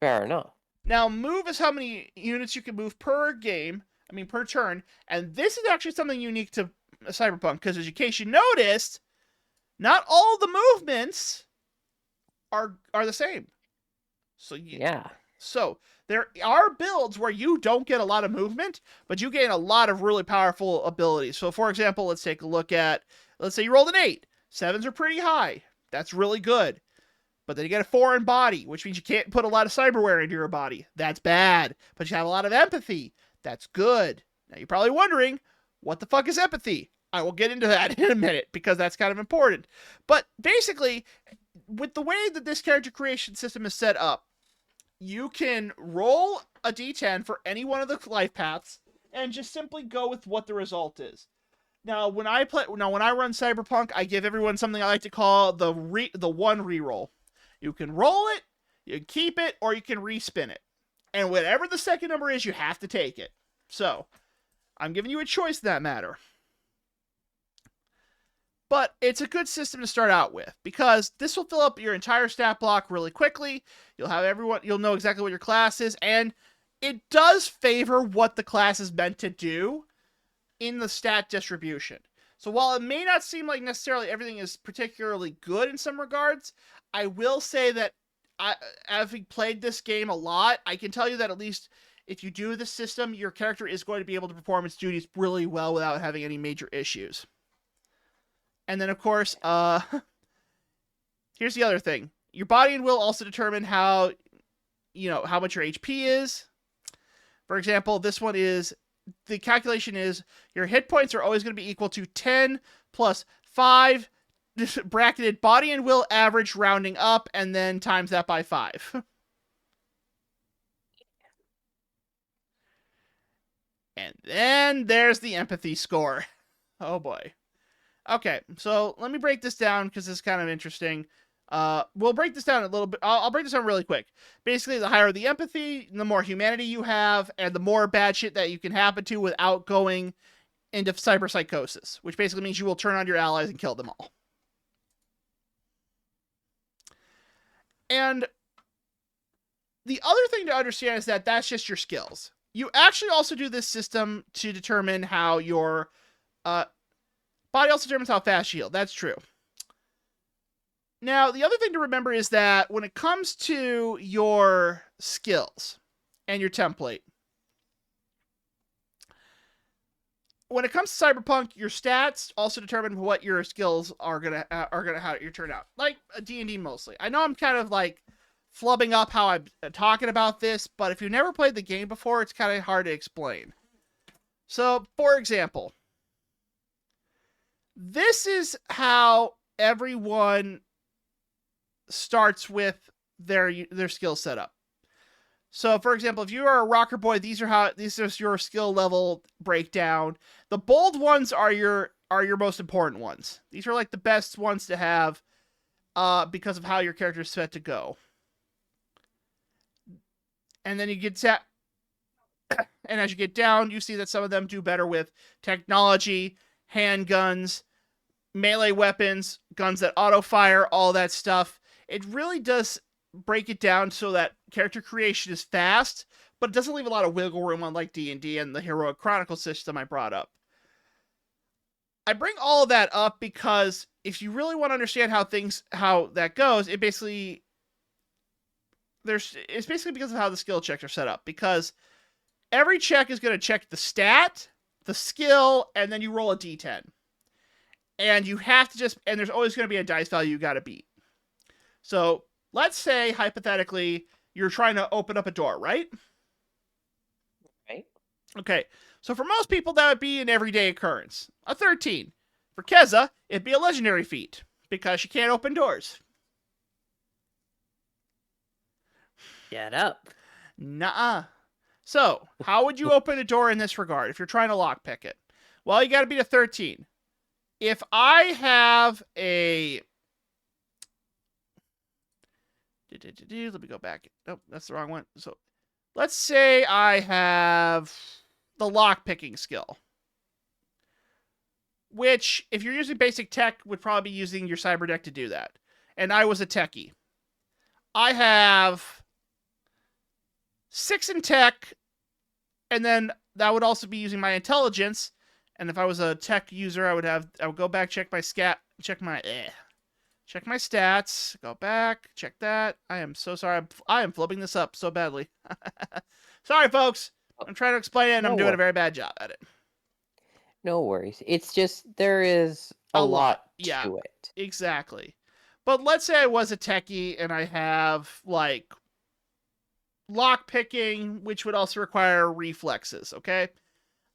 Fair enough. Now, move is how many units you can move per game. I mean, per turn. And this is actually something unique to Cyberpunk, because in case you noticed, not all the movements are the same. So there are builds where you don't get a lot of movement, but you gain a lot of really powerful abilities. So, for example, let's take a look at, let's say you rolled an 8. 7s are pretty high. That's really good. But then you get a 4 in body, which means you can't put a lot of cyberware into your body. That's bad. But you have a lot of empathy. That's good. Now, you're probably wondering, what the fuck is empathy? I will get into that in a minute, because that's kind of important. But basically, with the way that this character creation system is set up, you can roll a d10 for any one of the life paths and just simply go with what the result is. Now, when I run Cyberpunk, I give everyone something I like to call the one reroll. You can roll it, you can keep it, or you can respin it. And whatever the second number is, you have to take it. So, I'm giving you a choice in that matter. But it's a good system to start out with, because this will fill up your entire stat block really quickly. You'll know exactly what your class is, and it does favor what the class is meant to do in the stat distribution. So while it may not seem like necessarily everything is particularly good in some regards, I will say that having played this game a lot, I can tell you that at least if you do this system, your character is going to be able to perform its duties really well without having any major issues. And then, of course, here's the other thing. Your body and will also determine how much your HP is. For example, this one is, the calculation is your hit points are always going to be equal to 10 plus 5 bracketed body and will average rounding up, and then times that by 5. And then there's the empathy score. Oh boy. Okay, so let me break this down, because it's kind of interesting. We'll break this down a little bit. I'll break this down really quick. Basically, the higher the empathy, the more humanity you have, and the more bad shit that you can happen to without going into cyberpsychosis, which basically means you will turn on your allies and kill them all. And the other thing to understand is that that's just your skills. You actually also do this system to determine how your body also determines how fast you heal. That's true. Now, the other thing to remember is that when it comes to your skills and your template, when it comes to Cyberpunk, your stats also determine what your skills are gonna how you turn out. Like D&D mostly. I know I'm kind of like flubbing up how I'm talking about this, but if you've never played the game before, it's kind of hard to explain. So, for example, this is how everyone starts with their skill setup. So, for example, if you are a rocker boy, these is your skill level breakdown. The bold ones are your most important ones. These are like the best ones to have, because of how your character is set to go. And then you get And as you get down, you see that some of them do better with technology, handguns, melee weapons, guns that auto-fire, all that stuff. It really does break it down so that character creation is fast, but it doesn't leave a lot of wiggle room on like D&D and the Heroic Chronicle system I brought up. I bring all of that up because if you really want to understand how that goes, it's basically because of how the skill checks are set up. Because every check is going to check the stat, the skill, and then you roll a d10. And you have to and there's always going to be a dice value you got to beat. So let's say, hypothetically, you're trying to open up a door, right? Right. Okay. So for most people, that would be an everyday occurrence. A 13. For Keza, it'd be a legendary feat because she can't open doors. Get up. Nuh-uh. So, how would you open a door in this regard if you're trying to lockpick it? Well, you got to beat a 13. If I have a... Let me go back. Nope, that's the wrong one. So, let's say I have the lockpicking skill. Which, if you're using basic tech, would probably be using your cyber deck to do that. And I was a techie. I have 6 in tech, and then that would also be using my intelligence. And if I was a tech user, I would go back, check my stats, go back, check that. I am so sorry. I am flipping this up so badly. Sorry, folks. I'm trying to explain it, and I'm doing a very bad job at it. No worries. It's just there is a lot to it. Exactly. But let's say I was a techie and I have like lock picking, which would also require reflexes, okay?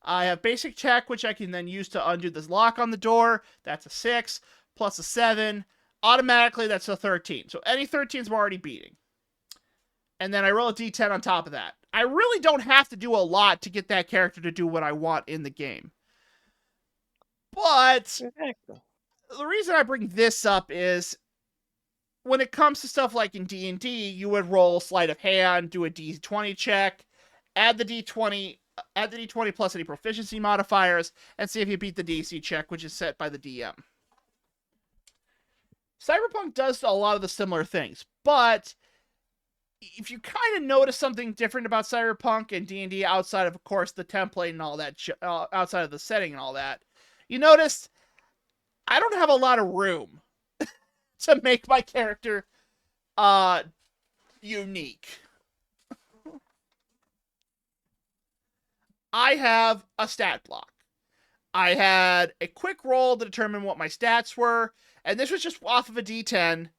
I have basic tech, which I can then use to undo this lock on the door. That's a 6 plus a 7. Automatically, that's a 13. So any 13s I'm already beating. And then I roll a d10 on top of that. I really don't have to do a lot to get that character to do what I want in the game. But the reason I bring this up is when it comes to stuff like in D&D, you would roll sleight of hand, do a d20 check, add the d20 plus any proficiency modifiers, and see if you beat the DC check, which is set by the DM. Cyberpunk does a lot of the similar things, but if you kind of notice something different about Cyberpunk and D&D outside of course, the template and all that, outside of the setting and all that, you notice I don't have a lot of room to make my character unique. I have a stat block. I had a quick roll to determine what my stats were, and this was just off of a d10.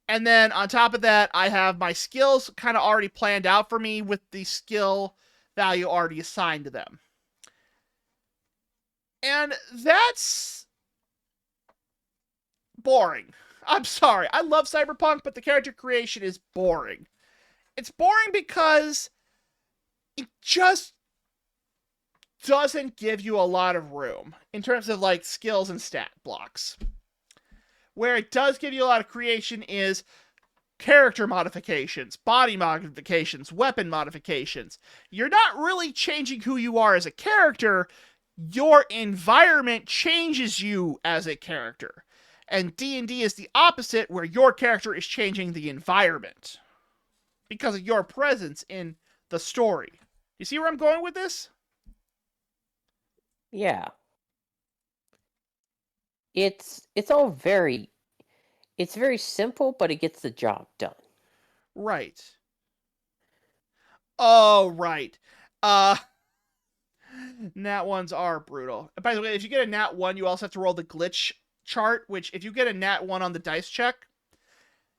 And then on top of that, I have my skills kind of already planned out for me with the skill value already assigned to them. And that's boring. I'm sorry. I love Cyberpunk, but the character creation is boring. It's boring because it just doesn't give you a lot of room in terms of like skills and stat blocks. Where it does give you a lot of creation is character modifications, body modifications, weapon modifications. You're not really changing who you are as a character. Your environment changes you as a character. And D&D is the opposite, where your character is changing the environment because of your presence in the story. You see where I'm going with this? Yeah. It's all very simple, but it gets the job done. Right. Oh, right. Nat 1s are brutal. By the way, if you get a Nat 1, you also have to roll the glitch chart, which if you get a Nat 1 on the dice check,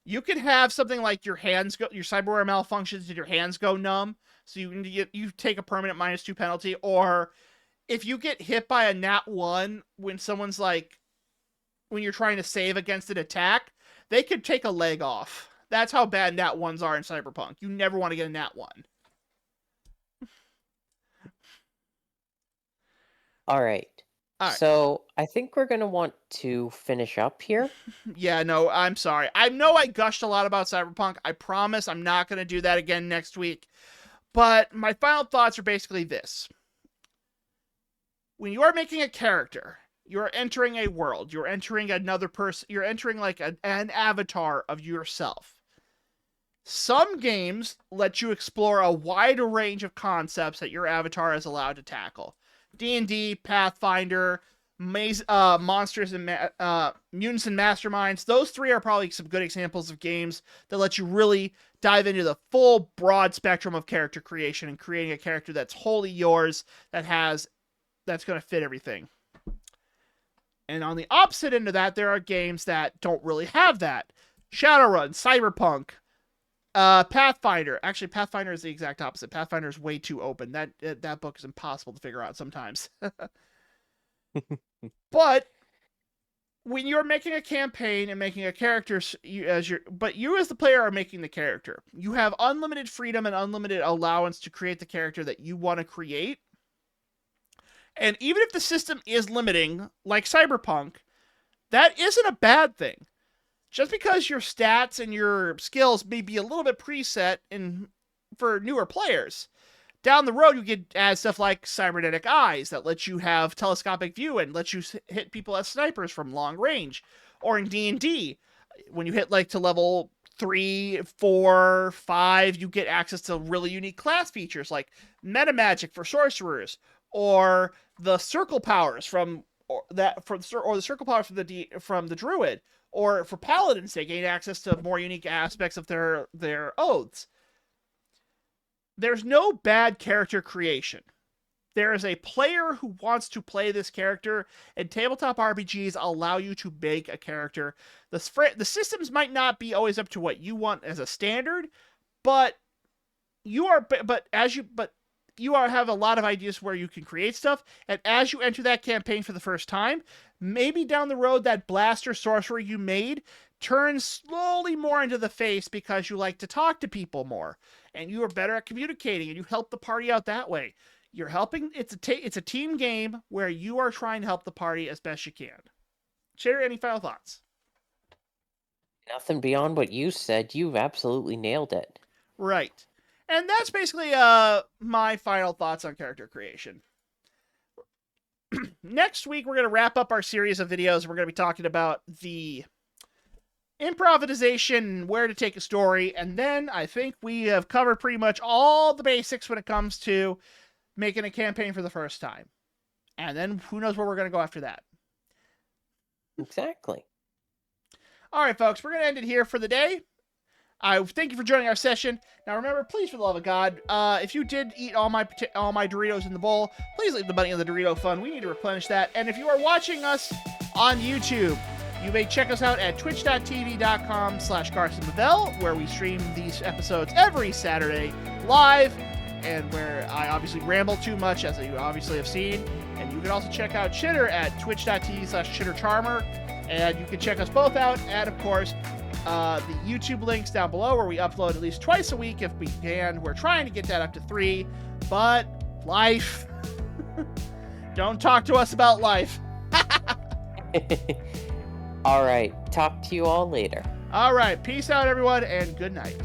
you can have something like your cyberware malfunctions and your hands go numb, so you take a permanent -2 penalty, or if you get hit by a Nat 1 when someone's like, when you're trying to save against an attack, they could take a leg off. That's how bad Nat 1s are in Cyberpunk. You never want to get a Nat 1. All right. So I think we're going to want to finish up here. Yeah, no, I'm sorry. I know I gushed a lot about Cyberpunk. I promise I'm not going to do that again next week. But my final thoughts are basically this. When you are making a character, you're entering a world, you're entering another person, you're entering like an avatar of yourself. Some games let you explore a wide range of concepts that your avatar is allowed to tackle. D&D, Pathfinder, Monsters and Mutants and Masterminds. Those three are probably some good examples of games that let you really dive into the full broad spectrum of character creation and creating a character that's wholly yours, that's going to fit everything. And on the opposite end of that, there are games that don't really have that. Shadowrun, Cyberpunk, Pathfinder. Actually, Pathfinder is the exact opposite. Pathfinder is way too open. That book is impossible to figure out sometimes. But when you're making a campaign and making a character, you as the player are making the character. You have unlimited freedom and unlimited allowance to create the character that you want to create. And even if the system is limiting, like Cyberpunk, that isn't a bad thing. Just because your stats and your skills may be a little bit preset for newer players, down the road you could add stuff like cybernetic eyes that lets you have telescopic view and lets you hit people as snipers from long range. Or in D&D, when you hit like to level 3, 4, 5, you get access to really unique class features like meta magic for sorcerers, or the circle powers from the circle powers from the druid. Or for paladins, they gain access to more unique aspects of their oaths. There's no bad character creation. There is a player who wants to play this character, and tabletop RPGs allow you to make a character. The systems might not be always up to what you want as a standard, but you have a lot of ideas where you can create stuff, and as you enter that campaign for the first time, maybe down the road that blast or sorcerer you made turns slowly more into the face because you like to talk to people more, and you are better at communicating, and you help the party out that way. You're helping. It's a team game where you are trying to help the party as best you can. Share any final thoughts? Nothing beyond what you said. You've absolutely nailed it. Right. And that's basically my final thoughts on character creation. Next week, we're going to wrap up our series of videos. We're going to be talking about the improvisation, where to take a story, and then I think we have covered pretty much all the basics when it comes to making a campaign for the first time. And then who knows where we're going to go after that. Exactly. All right, folks, we're going to end it here for the day. I thank you for joining our session. Now, remember, please, for the love of God, if you did eat all my Doritos in the bowl, please leave the money in the Dorito fund. We need to replenish that. And if you are watching us on YouTube, you may check us out at twitch.tv.com/CarsonMavel, where we stream these episodes every Saturday live, and where I obviously ramble too much, as you obviously have seen. And you can also check out Chitter at twitch.tv/ChitterCharmer, and you can check us both out at, of course, the YouTube links down below, where we upload at least twice a week if we can. We're trying to get that up to 3, but life. Don't talk to us about life. All right. Talk to you all later. All right. Peace out, everyone, and good night.